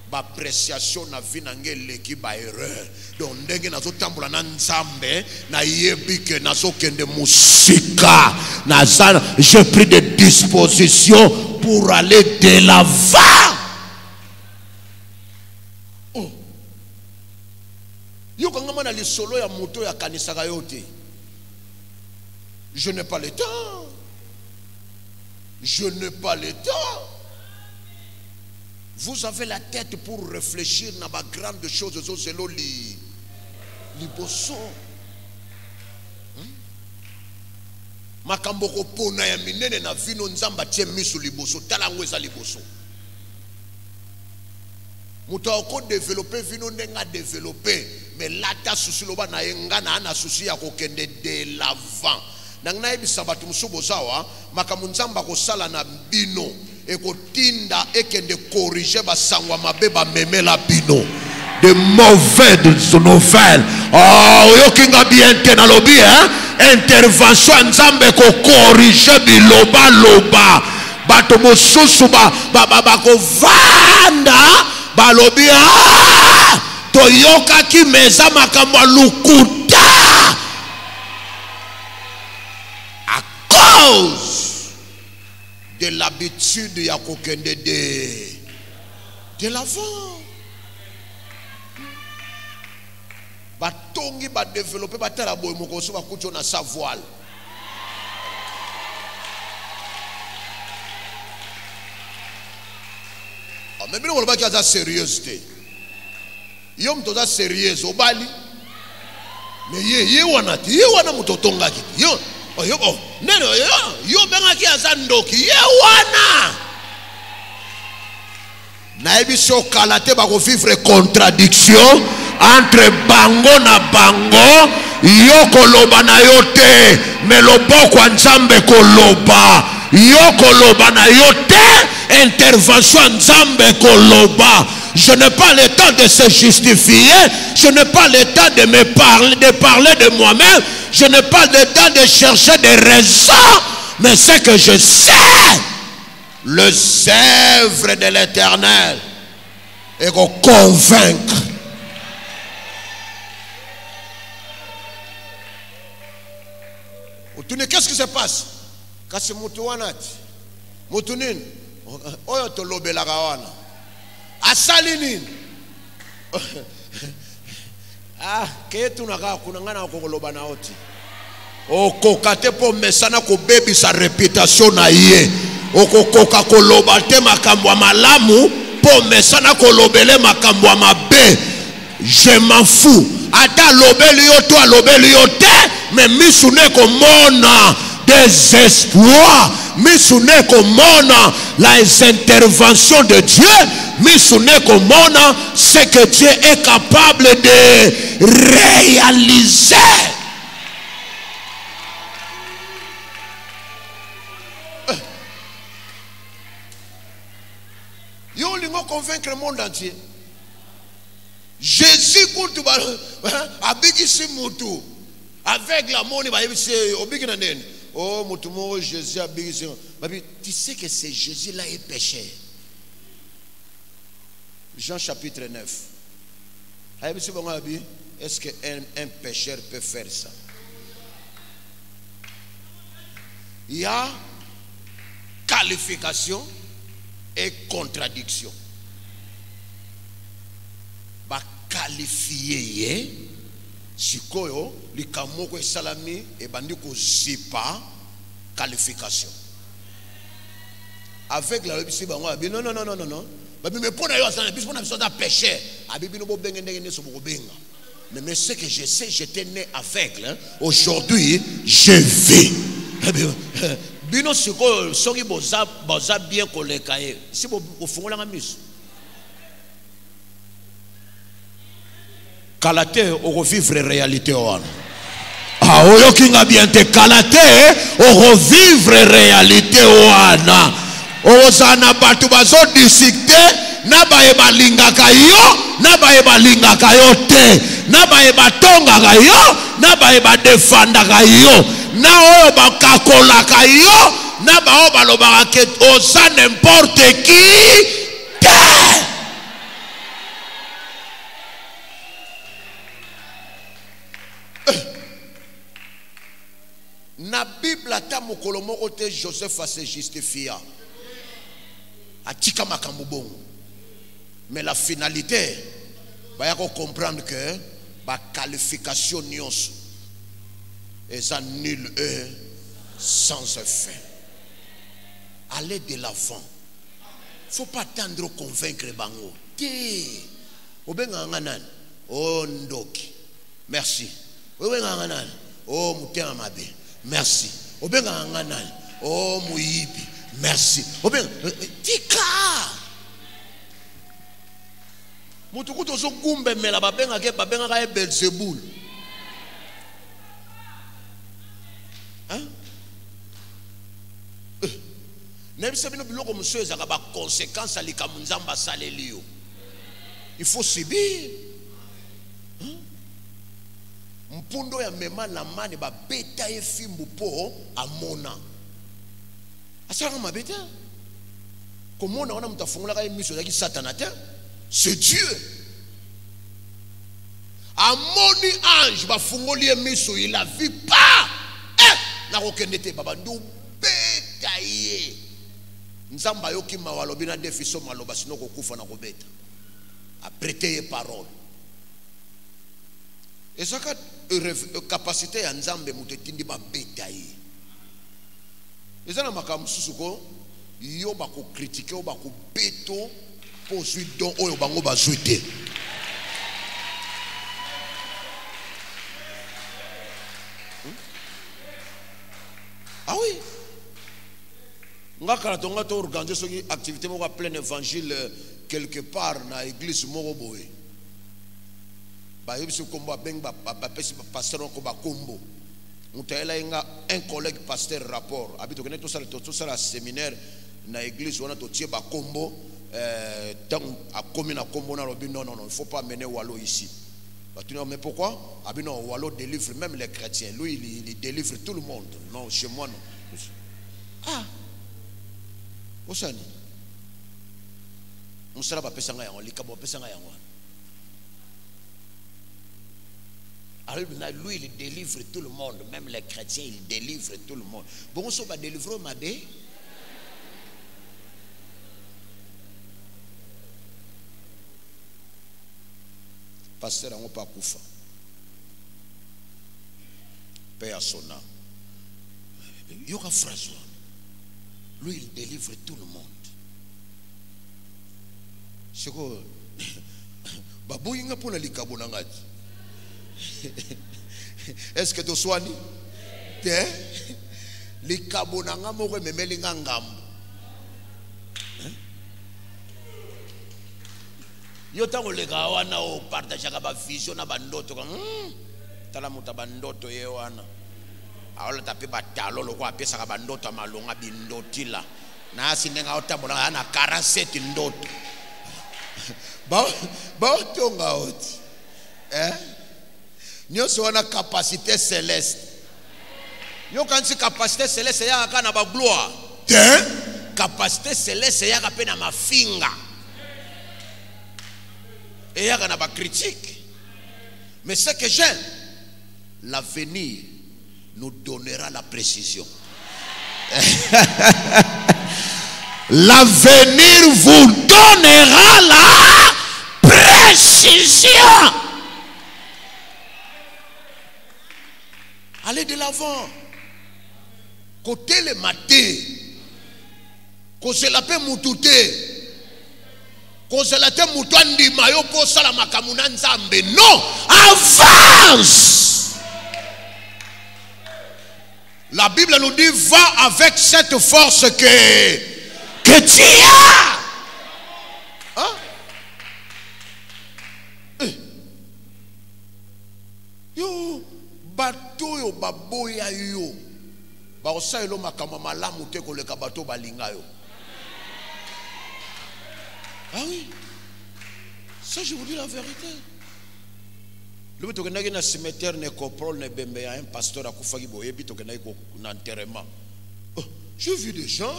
Ba appréciation na vie nangé leki ba erreur. Donc ndenge nazo tambola na nzambe na yebi ke nazo kende musika na zana j'ai pris des dispositions pour aller de l'avant. Oh. Yo kangama na lisolo ya moto ya kanisa yote. Je n'ai pas le temps. Je n'ai pas le temps. Vous avez la tête pour réfléchir dans ma grande chose liboso. Makamboko pona ya minene na vino nzamba tie miso liboso talango eza liboso. Muto ko développer vino ndenga développer mais lata susi loba na yenga na ana susi ya kokende de l'avant. Nangna ebisa batu musubo zawa makamu nzamba ko sala na bino ekotinda ekende corriger basangwa mabeba memela bino de mauvaises nouvelles. Oh yokinga bien te na lobi intervention nzambe ko corriger biloba loba bato mosusu ba ko vanda balobi toyoka ki meza makamwa lukuta à cause de l'habitude ya kokende de l'avant. Batongi ba développer batala boy moko so ba kucho na savoir. Mais bino ba kaza sérieuxité. Yom toza sérieuse obali. Mais ye wana mutotonga kiti. Yo neno yo benga ki azandoki ye wana Naebiso kalate bako vivre contradiction entre bango na bango. Yo koloba na yo te, mais loboko nzambe koloba. Yo koloba na yo te, intervention nzambe koloba. Je n'ai pas le temps de se justifier. Je n'ai pas le temps de parler de moi-même. Je n'ai pas le temps de chercher des raisons. Mais ce que je sais, les œuvres de l'Éternel, et qu'on convaincre. Qu'est-ce qui se passe? Quand c'est Moutouanat, Moutounin, Oyoto Lobela Gawana. Asalinin. Ah, ketu naga kunangana okoloba na oti. Okokate po mesana ko baby sa réputation na ye. Okokoka koloba te makambo malamu po mesana kolobele makambo mabe. Je m'en fous. Ata lobeli yo to lobeli yo te, mais misune ko mona désespoir. Misune ko mona les interventions de Dieu. Misune ko mona ce que Dieu est capable de réaliser. Yo lingo convaincre le monde entier. Jésus kutu ba abikisi mutu avec la moni ba yebise obikina nene. Oh mutu mo Jésus abikisi. Tu sais que c'est Jésus là est pécheur. Jean chapitre 9. Est-ce qu'un pécheur peut faire ça? Il y a qualification et contradiction. Ba qualifier sikoyo likamoko esalami et bandi ko zipa qualification. Avec la Bible non. Mais ce que je sais, j'étais né aveugle. Aujourd'hui, je vis. Bino siko soki boza bien kolekaye. Si bo fungola ngamiso. Kalate o revivre réalité wana. Ah oyo kinga bien te kalate o revivre réalité wana. Ozana batu bazo disicte na baye balingaka yo na baye balingaka yo te na baye batongaka yo na baye badefandaka yo na oyo bakakolaka yo na bao balobaka ke oza n'importe qui te. Na Bible ata mokolo moko te Joseph se justifia. Atika makambo bongo. Mais la finalité, il faut comprendre que la qualification nyonso est nulle et sans effet. Allez de l'avant. Il ne faut pas attendre convaincre bango. Obenga nganan. Oh ndoki. Merci. Obenga nganan. Oh mutema mabe. Merci. Obenga nganan. Oh muyibi. Merci. Obenga tika. Mutukuto zo gumbe mela babenga ke babenga ka Belzebul. Hein? Même si bino biloko monsieur ezaka ba conséquences à likamunzamba salelio. Il faut subir. Hein? Mpundo ya mema na mane ba beta efimbu po amona. Asanga mabeta. Comment on a mutafungula ka emiso ya ki satanate? C'est Dieu. Amoni ange ba fungoli emiso il la vit pas. Na rokenete baba ndu betaye. Nzamba yoki mawalobi na defiso maloba sino kokufa na kobeta. Apprêter parole. Et ça capacité ya nzambe mutetindi ba betaye. Et ça na makamususu ko yo ba ko critiquer o ba ko beto poursuit donc oyo bango bazouté. Ah oui. Nga kala tonga to organiser soki activité mo ka plein évangile quelque part na église moroboé ba yebisi kombo beng ba pesi pasteur ko ba kombo mutaela inga un collègue pasteur rapport habito que tout ça la séminaire na église on a tout ba kombo tant a commis na kombo na lobi non il faut pas mener Wallo ici. Mais pourquoi? Abino Wallo délivre même les chrétiens. Lui il délivre tout le monde. Non, chez moi non. Ah. Osani. On sera pas pesanga yango, likabo pesanga yango. Alors lui il délivre tout le monde, même les chrétiens il délivre tout le monde. Bon on va délivrer ma bé. Pasteur on pas koufa. Père sona. Yoka François. Lui il délivre tout le monde. C'est quoi? Babouinga pour la likabo nangati. Est-ce que tu sois ni? Likabo nanga mo ko memelinga ngambo. Yo tango lega wana o partage ka vision na bandoto ka tala muta bandoto ye wana aola tapi batalo lo kwa pesa ka bandoto malonga bindotila na sinenga otambola na 47 ndoto ba tonga oti nyoso wana capacité céleste yo kansi capacité céleste ya kana ba gloire capacité céleste ya ka pena mafinga et il y a une critique. Mais ce que j'aime, l'avenir nous donnera la précision. L'avenir vous donnera la précision. Allez de l'avant. Côté le matin, côté la paix moutouté. Non, avance. La Bible nous dit va avec cette force que tu as. Hein? Yo bateau yo baboya yo ba osaelo makama malamu te ko leka bateau balinga yo. Ah oui, ça je vous dis la vérité. Le but de na cimetière ne coprol ne bembe un pasteur à Koufagi boye bito que na enterrement. J'ai vu des gens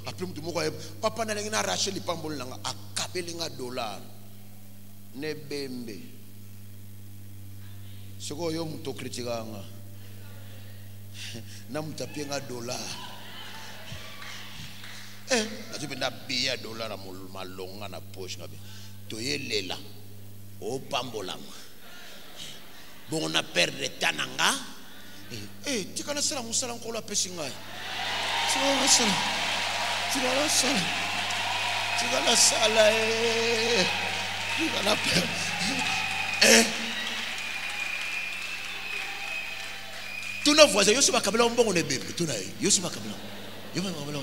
après tout mo papa na ngina racheter li pambol langa akabelinga dollar ne bembe. Siko yo muto kritikanga na mutapienga dollar. Tu peux pas payer $1 à malonga na poche na to yelela o pambola bon on a perdu temps nanga tu connais ça musala encore la pêche ngai tu vas la perdre tous nos voisins yo suba kabela mbongo ne bebe tout na yo suba kabela yo ma kabela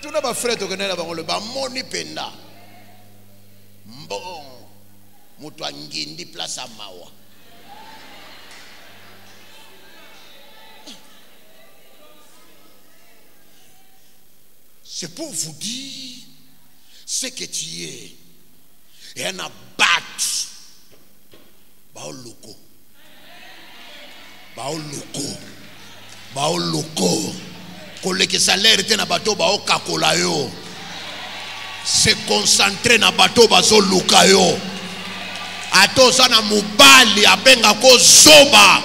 tout na ba frère to kenela ba ngolo ba moni penda mbon mutu angindi place amawa c'est pour vous dire ce que tu es et un abat bao loko koleke salaire te na bato ba okakola yo se concentrer na bato bazo luka yo ato sana mubali abenga ko zoba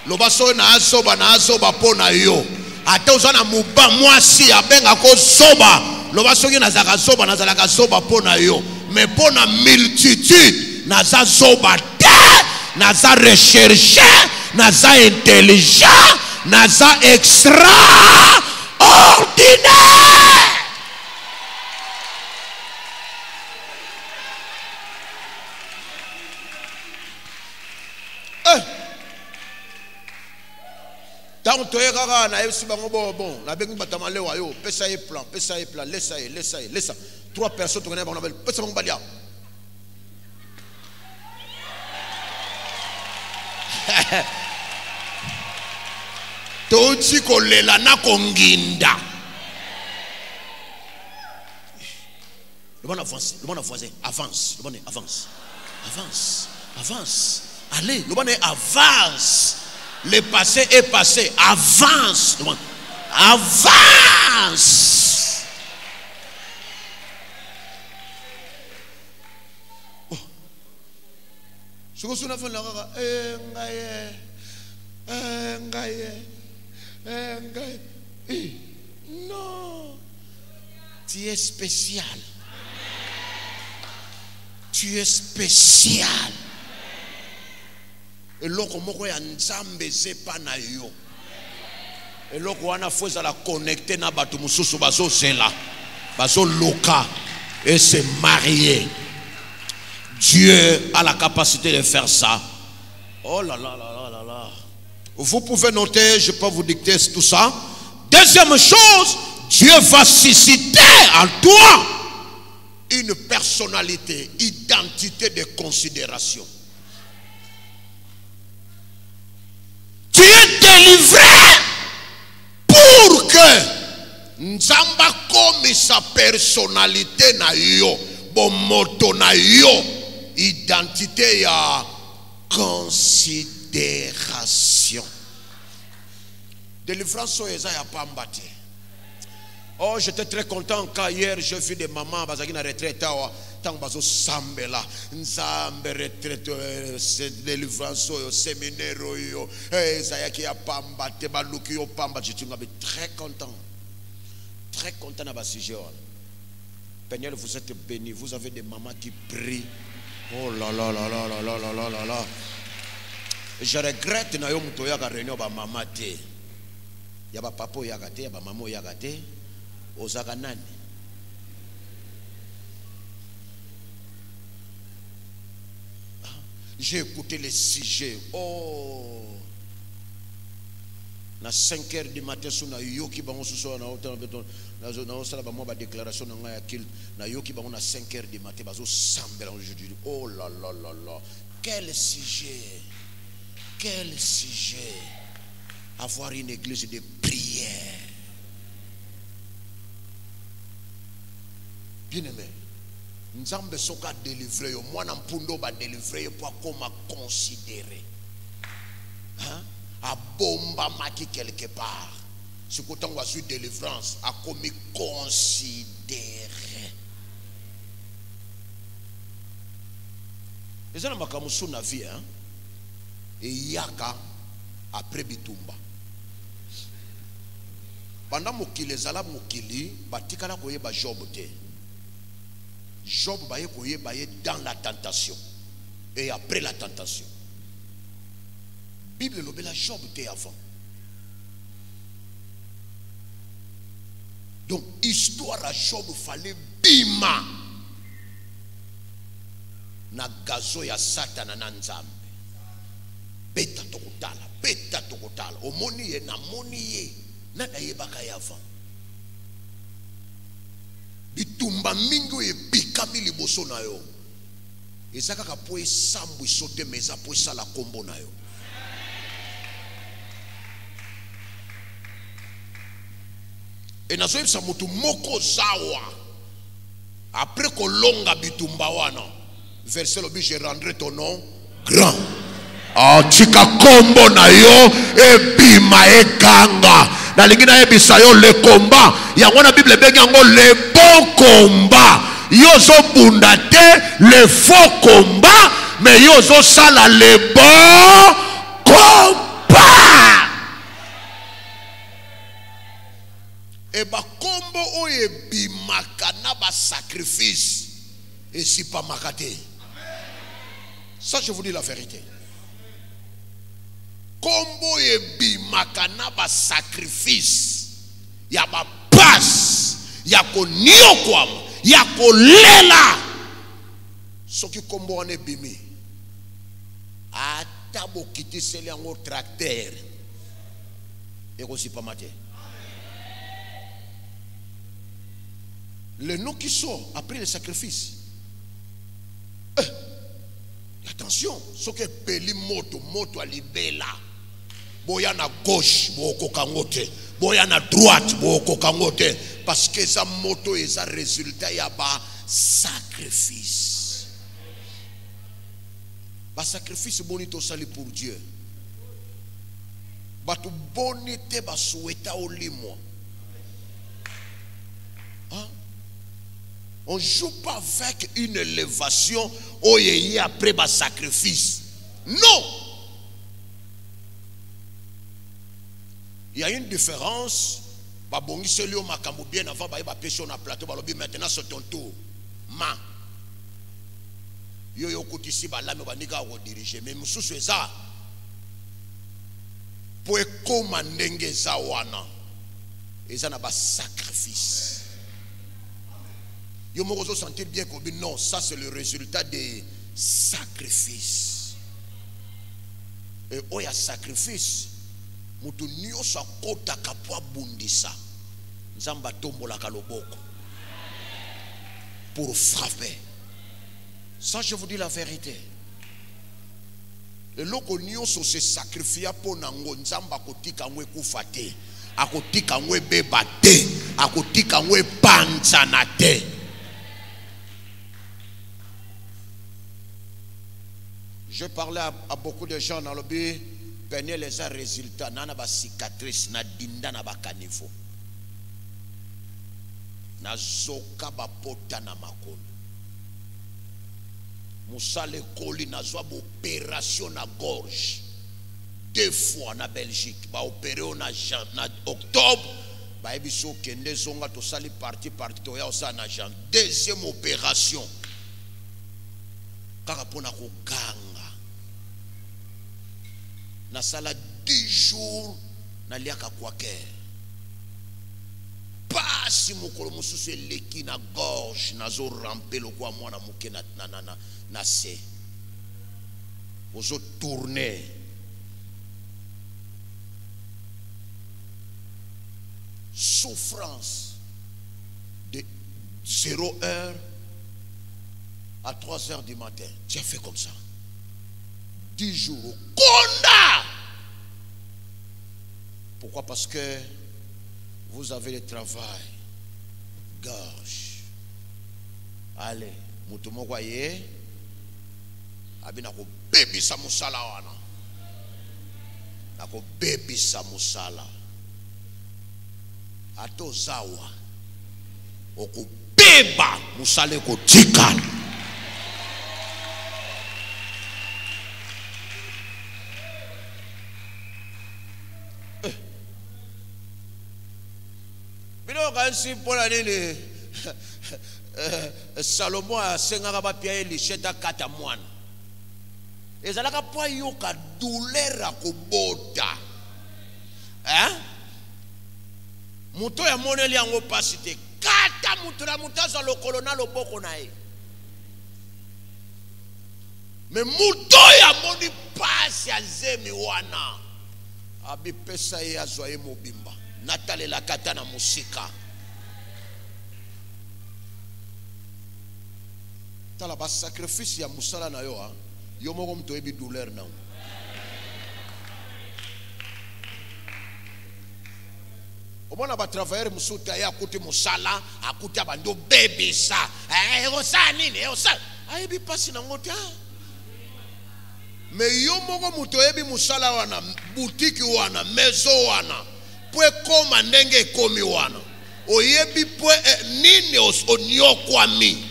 loba so na azoba pona yo ato sana muba mwasi abenga ko zoba loba so na zaka zoba na zalaka zoba pona yo mais pona multitude na za zoba te na za rechercher na za intelligent naza extraordinaire. Tant que kaka na yesi bango bon na bengi batama lewa yo pesa e plan laisse 3 personnes to connaît bango na pesa bango balia. Toti kolela na konginda. Le bon avance, avance, le bon avance. Allez, le bon avance. Le passé est passé, avance. Le bon avance. Ce que nous avons non, tu es spécial. Tu es spécial. Et loko moko ya nzambe zepa na yo. Et loko wana foza la connecter na batu mususu bazo zela. Bazo loka et se marier. Dieu a la capacité de faire ça. Oh là là là là là. Vous pouvez noter, je peux vous dicter tout ça. Deuxième chose, Dieu va susciter en toi une personnalité, identité de considération. Tu es délivré pour que Nzamba comme sa personnalité na yo, bon moto na yo, identité ya considération. Délivrance eza ya pambate. Oh, j'étais très content quand hier j'ai vu des mamans bazaki na retraite awa tant bazo sambela nzambe retraite délivrance yo séminaire yo ezayaki ya pambate baluki yo pamba jitunga be très content na ba sujet. Peignel, vous êtes bénis, vous avez des mamans qui prient. Oh là là là là là là là là là. Je regrette na yo muto ya ka réunion ba mama te. Ya ba papa ya ka te, ya ba maman ya ka te. Ozaka nani? J'ai écouté les sujets. Oh. Na 5h du matin sous na yoki bango suso na hôtel beton na sala ba mo ba déclaration na nga ya kil na yoki bango na 5h du matin bazo sambela aujourd'hui. Oh là là là là. Quel sujet. Avoir une église de prière. Bien-aimé, Nzambe soka délivré yo, moi nampundo ba délivré pour comment considérer. Hein? A bomba maki quelque part. Ce que tant eu délivrance a commis considérer. Les gens makamusu na vie hein. Et yaka après bitumba. Pendant mokili ezala mokili batikala koyeba Job te. Job baye koyeba ye dans la tentation et après la tentation. Bible lobela Job te avant. Donc histoire à Job fallait bima na gazo ya Satan na Nzambe. Beta tokotala omoni ye na moni ye na yebaka ya avant. Bitumba mingo e bikami liboso na yo. Ezaka ka po esambu isote meza po sala kombo na yo. Et nazo yebisa mutu moko zawa. Après kolonga bitumba wana. Verset lobi je rendrai ton nom grand. Chika kombo na yo ebima ekanga. Na lingina ebisa yo le combat. Yango na Bible bengi yango le bon combat. Yo zo bunda te le faux combat, mais yo zo sala le bon combat. Et ba kombo o ebimaka na ba sacrifice et si pas makate. Ça je vous dis la vérité. Kombo ebimaka na ba sacrifice ya ba passe ya ko niokwam ya ko lela soki kombo wana ebimi ata bokiti seli yango tracteur et aussi pas maté. Le nom qui sort après le sacrifice. Attention, ce que peli moto à libella. Boya na gauche, boko kangote. Boya na droite, boko kangote. Parce que ça moto et ça résultat y a ba sacrifice. Ba sacrifice bonito sali pour Dieu. Ba tu bonité ba souhaita au limo. Hein? On ne joue pas avec une élévation après le sacrifice. Non. Il y a une différence. Maintenant c'est ton tour. Mais ça pour commander ça et ça n'a pas sacrifice. Yo me sentir bien que non, ça c'est le résultat des sacrifices. Et il y a sacrifice. Mutu nyoso akota kapwa bundisa. Nzamba tombola kaloboko. Pour frapper. Ça je vous dis la vérité. Le loko nyoso se sacrifia pour nango nzamba kotika ngwe kufate. Akotika ngwe beba te. Akotika ngwe panzana te. Je parlais à beaucoup de gens dans le but, peine les résultats, nana ba cicatrice, na dinda na ba caniveau, na zoka ba pota na makolo, musale koli na zwa ba opération na gorge, 2 fois na Belgique, ba opéré na octobre, ba ebiso kende zonga to sali parti to ya osa na jan, 2e opération, kaka pona ko ganga. Na sala 10 jours na liaka kwake. Pasi mokolo mususu eleki na gorge na zo ramper lo kwa mwana muke na se. Ozo tourner. Souffrance de 0h à 3h du matin. Tu as fait comme ça. 10 jours. Konda! Pourquoi? Parce que vous avez le travail. Gorge. Allez. Mutumo kwaye. Abina ko baby sa musala wana. Nako baby sa musala. Ato zawa. Oko beba musale ko tikana. Si pour l'année Salomon a 50 pieds licheta kata mwana ezalaka po yoka douleur akobota hein muto ya moneli yango pasi te kata muto na mutaza lokolo na loboko na ye mais muto ya moni pasi azemi wana abipesa ye azwa ye mobimba natalela kata na musika. Tala ba sacrifice ya musala na yo ha yo moko mto ebi douleur na omona ba travailler musuta ya akuti musala akuti abando bebe sa osa nini osa ayebi pasi na ngota me yo moko mto ebi musala wana boutique wana maison wana pwe koma ndenge komi wana oyebi pwe nini onyokwami.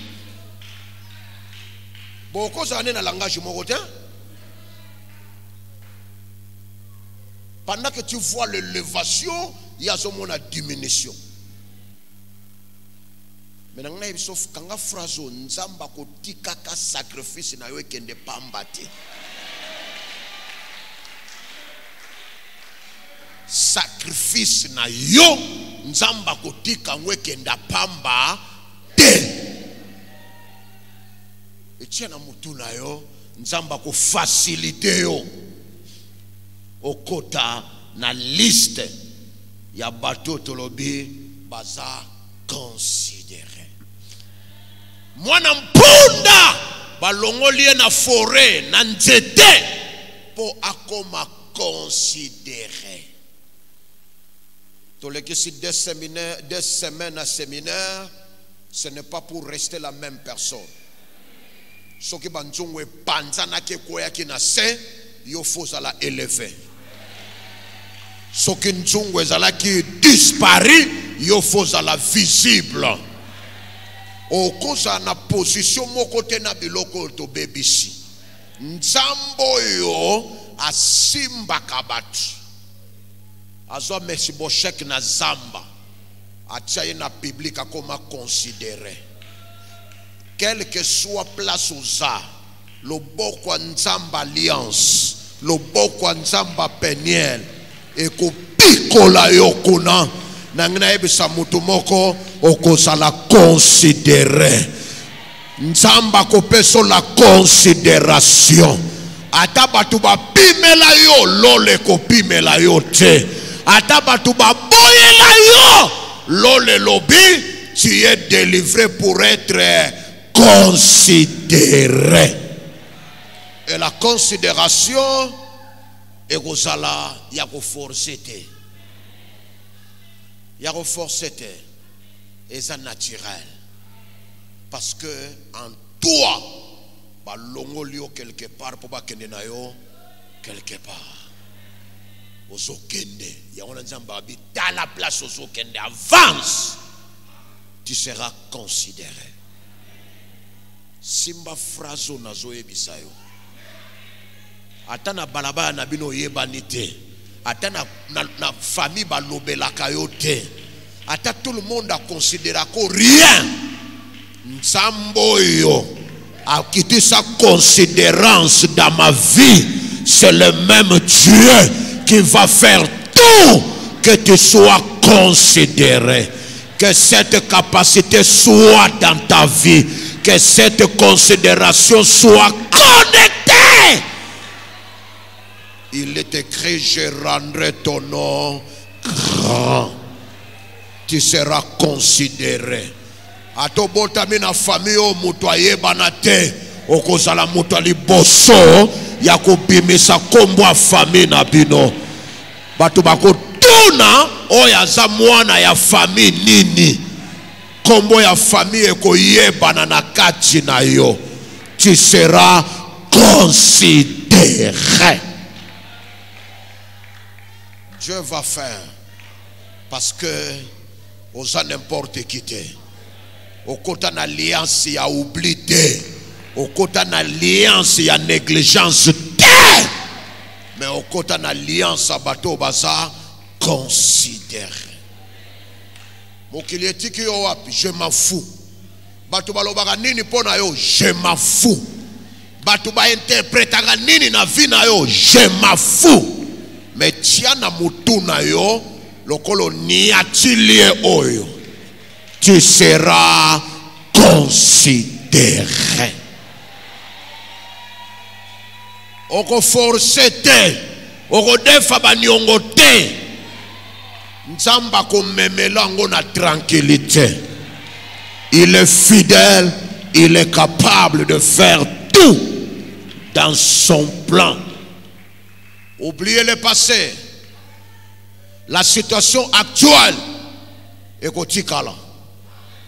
Beaucoup d'années dans le langage morotin. Pendant que tu vois l'élévation, il y a une diminution. Mais dans le sauf quand la phrase nzamba ko tikaka sacrifice na yo kende pambate. Sacrifice na yo nzamba ko tika ngwe kenda pamba te. Etia na mutu na yo nzamba ko faciliter yo okota na liste ya bato tolobi baza considéré. Mwana mpunda balongolie na forêt na nzete po akoma considéré. Tolekisi des semaines à séminaire, ce n'est pas pour rester la même personne. Soki banzongwe panzana ke koya ki na se yo faut la élever. Soki nzongwe zala ki disparaît yo faut la visible. Okoza na position moko te na biloko to bebisi. Nzambo yo asimba kabatu. Azo Mephibosheth na zamba. Atia na public akoma considéré. Quelle que soit place oza, le boko nzamba alliance, le boko nzamba peniel, et ko pikola yokuna, nangina ebisa mutu moko okosa la considérer. Nzamba ko peso la considération. Ata batu ba pimela yo lole ko pimela yo te. Ata batu ba boyela yo lole lobi, tu es délivré pour être considéré. Et la considération est gozala yako forcete. Yako forcete et ça naturel. Parce que en toi ba longolio quelque part pour ba kende na yo quelque part. Ozokende ya wana nzamba bi ta la place ozokende avance. Tu seras considéré. Simba frazo nazo ebisayo. Atana balabaya na bino yebanite. Atana na famille balobela kayote. Ata tout le monde a considéré ko rien. Nzambo yo a quitté sa considérance dans ma vie. C'est le même Dieu qui va faire tout que tu sois considéré. Que cette capacité soit dans ta vie. Que cette considération soit connectée. Il est écrit, je rendrai ton nom grand. Tu seras considéré. Atobota mina famille o mutoye banate. Okozala mutali boso. Yako bimisa kombo a famille na bino. Batu bako tuna oya za mwana ya famille nini. Kombo ya famille eko yebana na kati na yo. Tu seras considéré. Dieu va faire. Parce que osa n'importe qui te. Okota na alliance ya oubli te. Okota na alliance ya négligence te. Mais okota na alliance a bato baza considéré. Mokilietiki yo wapi, je m'en fous. Bato balobaka nini pona yo, je m'en fous. Bato ba interpretaka nini na vie na yo, je m'en fous. Mais tia na mutu na yo, lokolo niatilie oyo. Tu seras considéré. Oko force te, oko defa banyongo te. Nzamba ko memelango na tranquillité. Il est fidèle, il est capable de faire tout dans son plan. Oubliez le passé. La situation actuelle est kotikala.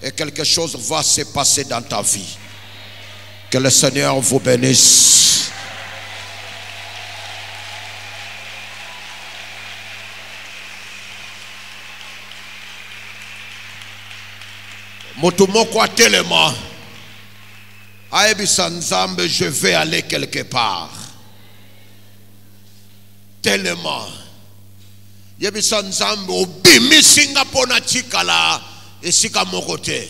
Et quelque chose va se passer dans ta vie. Que le Seigneur vous bénisse. Motumoko tellement. Aebisa nzambe, je vais aller quelque part. Tellement. Yebisa nzambe obimi Singapour chikala esika mokote.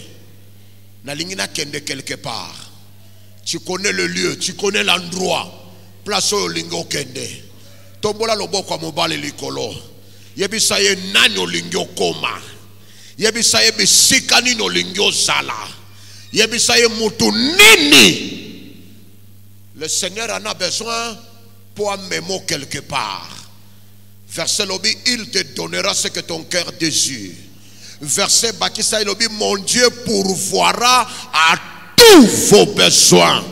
Na lingina kende quelque part. Tu connais le lieu, tu connais l'endroit. Place au lingo kende. Tombola loboko mobile likolo. Yebisa ye nani olingyo koma. Yebisa ye bisika nini olingyo sala. Yebisa ye mutu nini. Le Seigneur en a besoin pour amener quelque part. Verset lobby, il te donnera ce que ton cœur désire. Verset Bakissa lobby, mon Dieu pourvoira à tous vos besoins.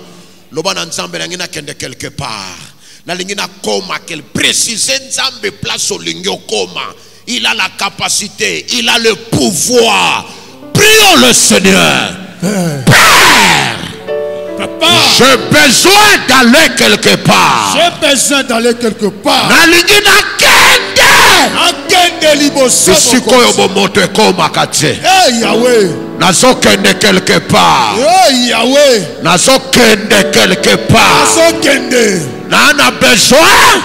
Loba nanzambe langina kende quelque part. La lingina koma qu'elle précise nzambe place au lingio koma. Il a la capacité, il a le pouvoir. Prions le Seigneur. Père, Papa, j'ai besoin d'aller quelque part. j'ai besoin d'aller quelque part. La lingina kende. Akende liboso. Sikoyo bomoto ekoma kate. Hey Yahweh. Nazo kende quelque part. Hey Yahweh. Nazo kende quelque part. Nazo kende. Na a besoin.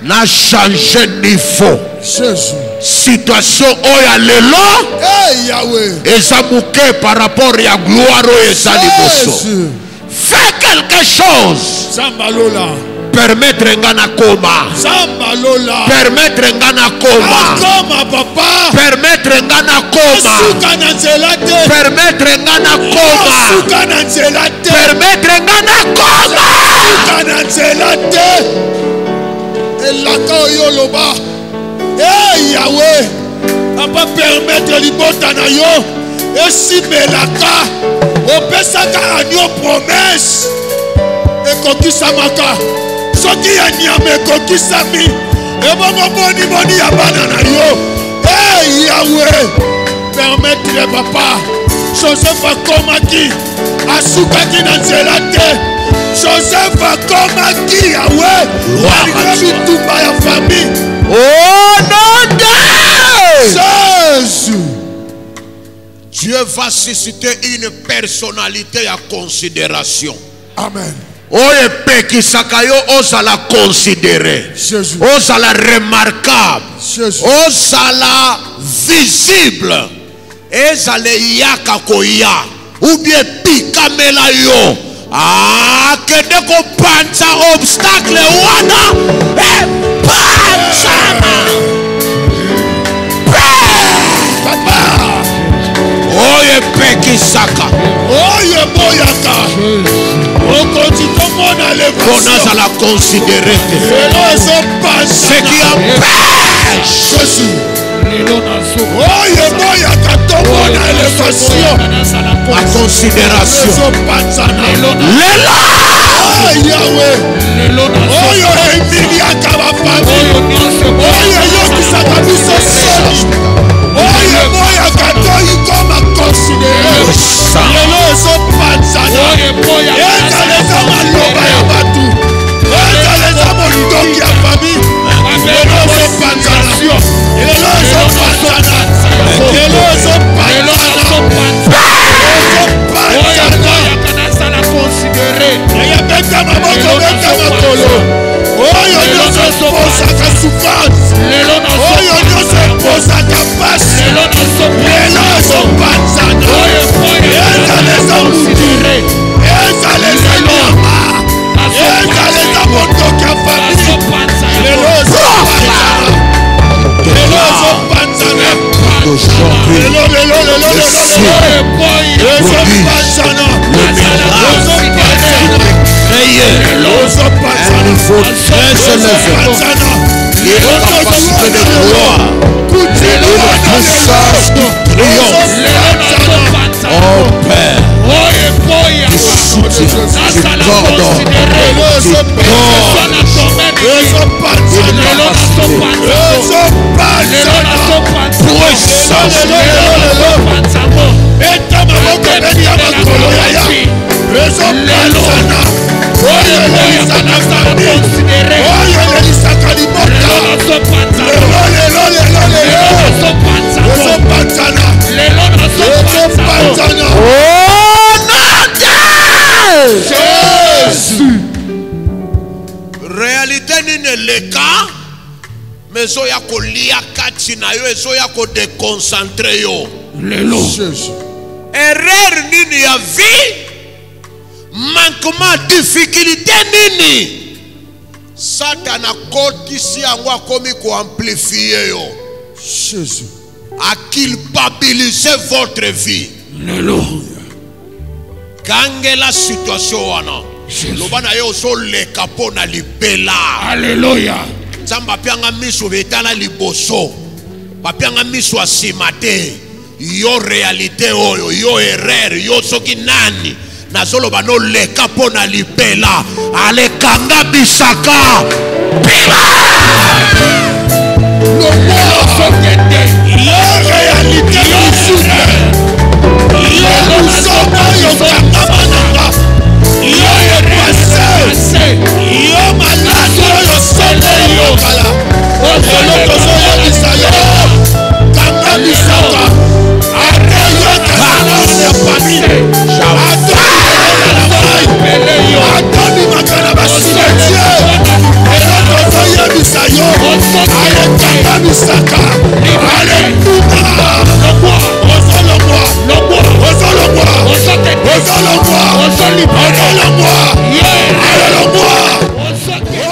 Na changer niveau. Jésus. Situation oya lelo. Hey Yahweh. Eza muke par rapport à gloire eza liboso. Jésus. Fais quelque chose. Zambalola. Permettre ngana koma. Zambalola. Permettre ngana koma. Koma papa. Permettre ngana koma. Suka na nzelate. Permettre ngana koma. Suka na nzelate. Permettre ngana koma. Suka na nzelate. Elaka oyo loba. Hey Yahweh. Papa permettre libota na yo. Esimelaka. Opesaka anyo promesse. Ekokisamaka. Soki ya nyama ekokisami. Ebongo boni ya bana na yo. Hey Yahweh. Permettre papa. Joseph akomaki. Asukaki na nzela te. Joseph akomaki Yahweh. Alingaki tumba ya famille. Oh non, Jésus. Dieu va susciter une personnalité à considération. Amen. Oye pekisaka yo ozala considéré. Jésus. Ozala remarquable. Jésus. Ozala visible. Ezale yaka koya. Ou bien pikamela yo. Ah, kende ko panza obstacle wana. Panzana. Papa. Oye pekisaka. Oye boyaka. Okoti tomona le On a la considérer. Ce qui empêche. Jésus. Oye boyaka tomona élévation. La considération. Léla. Yahweh. Oyo emiliaka bafamille. Oyo yokisaka biso soni. Oyo boyaka toyi koma considéré. Lelo ezopanzana. Ezaleza maloba ya batu. Ezaleza mondoki ya famille. Lelo ezopanzana. Lelo ezopanzana. Lelo ezopanzana. Beta maboko beta makolo. Oyo nyonso eposaka souffrance. Oyo nyonso eposaka pasi. Lelo ezopanzana. Ezaleza mutu. Ezaleza nyama. Ezaleza mondoki ya famille. Lelo ezopanzana. Lelo ezopanzana. Lelo ezopanzana. Il faut très s'élever. Les capacités de gloire. Les puissances qui triomphent. Oh Père, qui soutient, qui coordonne, qui Jésus. Réalité nini leka mezo ya kolia kati na yo ezo ya ko déconcentrer yo lelo. Jésus. Erreur nini ya vie, manquement, difficulté nini Satan a kotisi yango akomi ko amplifier yo. Jésus. A culpabiliser votre vie. Alléluia. Kangela situation wana. Lobana yo so leka pona libela. Alléluia. Nzamba pianga miso betala liboso. Papianga miso asimate. Yo réalité oyo, yo erreur, yo soki nani. Nazolo bano leka pona lipela. Ale kanga bisaka. Pila! Le mot sokete. Yo réalité yo souffre. Yo musoma yo kanga mananga. Yo passé. Yo malade yo sele yo kala. Ozolo tozoya bisayo. Kanga bisaka. Ate yo kala ya passé. Atoni makana basimetier. Elo tozoya bisayo. Ale kanga bisaka. Ale kuba. Ozolo moi. Ozolo moi. Ozolo moi. Ozolo moi. Ozolo moi.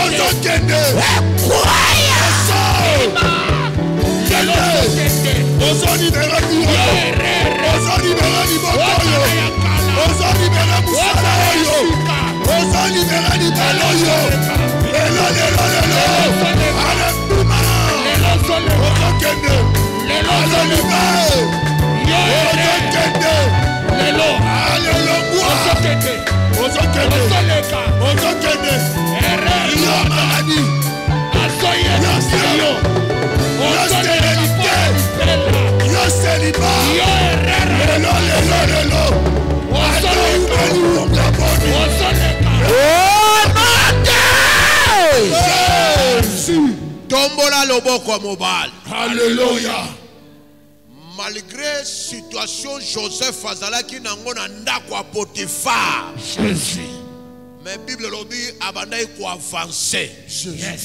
Ozokende. Ozoni bera biyo. Ozoni bera libokoyo. Ozoni bera musalayo. Ozoni bera libaloyo. Lelo. Ale puma. Ozokende. Ozoni bae. Ozokende. Alléluia. Ozokende. Yo maladi. Yo stérilité. Yo célibat. Lelo. Tombola loboko mobile. Alléluia. Malgré situation Joseph azalaki nango na ndako ya Potiphar. Jésus. Mais Bible lobi abandai ko avancer. Yes.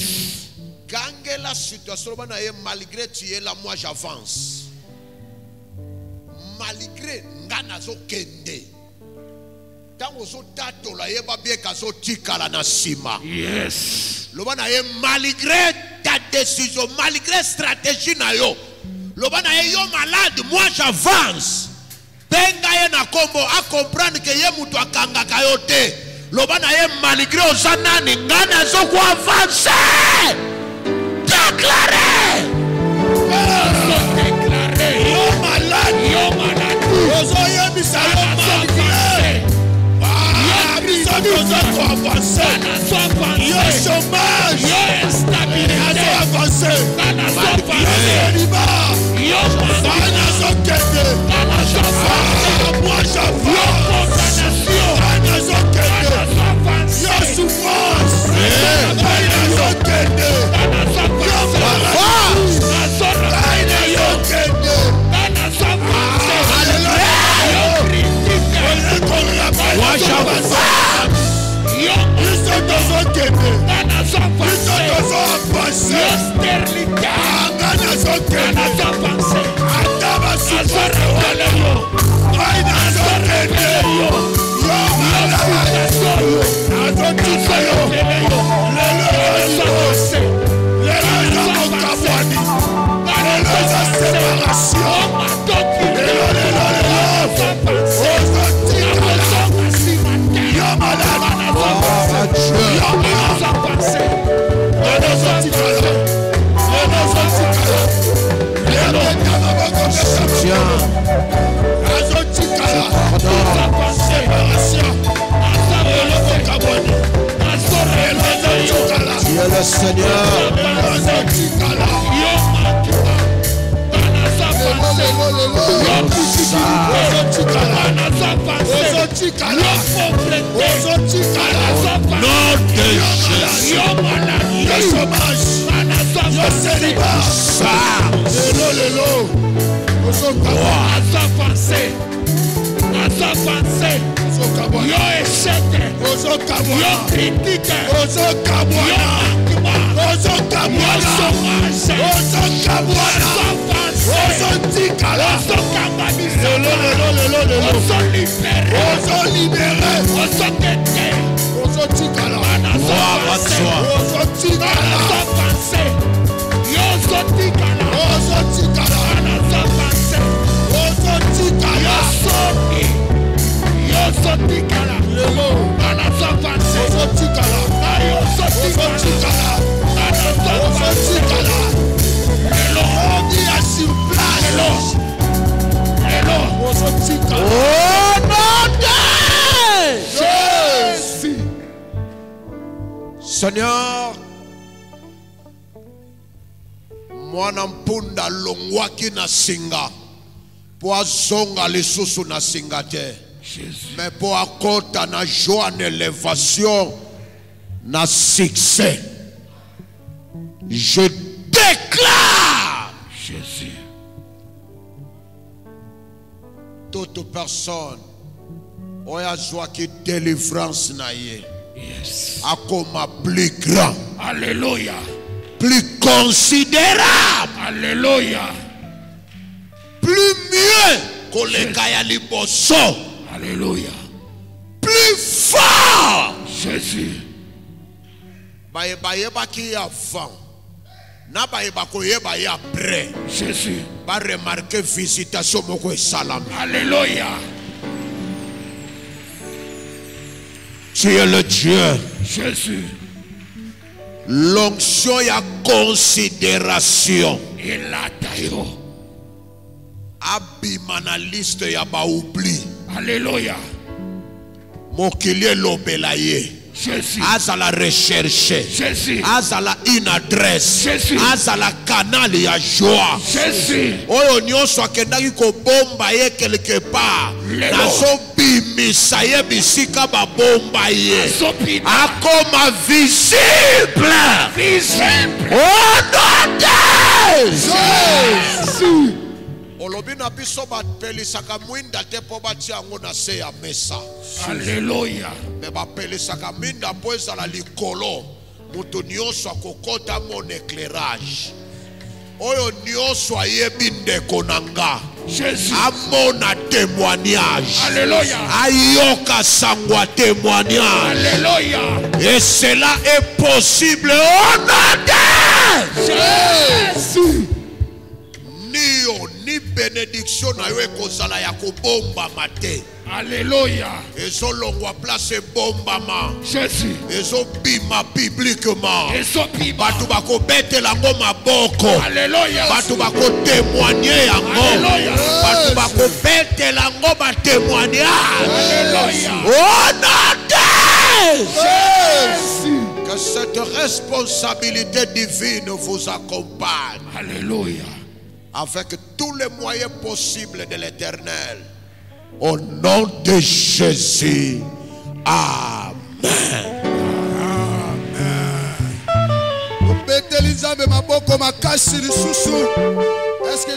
Gange la situation bana ye malgré tu es là moi j'avance. Malgré ngana zo kende. Tango so tato la ye babie kazo tikala na sima. Yes. Lobana ye malgré ta décision, malgré stratégie na yo. Lobana ye yo malade, moi j'avance. Benga ye na kombo a comprendre que ye mutu akanga kayote. Lobana ye malgré osanani ngana zo ko avancer. Déclaré. Yo malade. Ozoye bisayo malgré. Yo chômage. Yo instabilité. Yo le Seigneur. Yo échec, yo critique, yo Seigneur, mwana mpunda longwaki na singa po azonga lisusu na singa te, mais po akota na joie na élévation na succès. Je déclare Jésus. Toute personne oya joie qui délivrance na ye, Yes. akoma plus grand, Alléluia. plus considérable, Alléluia. plus mieux koleka ya liboso, Alléluia. plus fort. Jésus. Bayeba ki avant na bayeba koyeba ya après. Jésus. Ba remarquer visitation moko esalami. Alléluia. Tu es le Dieu. Jésus. L'onction ya considération Il a taillé. abima na liste ya ba oubli. Alléluia. Mokili elobela ye. Jésus. Azala recherche. Jésus. Azala une adresse. Jésus. Azala canal ya joie. Jésus. Oyo nyonso akendaki kobomba ye quelque part. Lelo. Nazobimisa ye bisika babomba ye. Azopita. Akoma visible. Visible. Au nom de Jésus. olobi na biso bapelisaka mwinda te po batia yango na se ya mesa. Alléluia. Me bapelisaka mwinda po ezala likolo moto nyonso akokota mon éclairage. Oyo nyonso ayebi ndeko na nga Jésus. amona témoignage. Alléluia. Ayoka sangwa témoignage. Alléluia. Et cela est possible au nom de Jésus. ni bénédiction na yo ekozala ya kobombama te. Alléluia. Ezolongwa place ebombama. Jésus. Ezobima publiquement. Ezopima. Batu bakobetela yango maboko. Alléluia. Batu bakotémoigner yango. Alléluia. Batu bakobetela yango batémoignage. Alléluia. Au nom de Jésus. que cette responsabilité divine vous accompagne Alléluia. avec tous les moyens possibles de l'Éternel. Au nom de Jésus. Amen. Beteli Nzambe maboko makasi lisusu. Est-ce que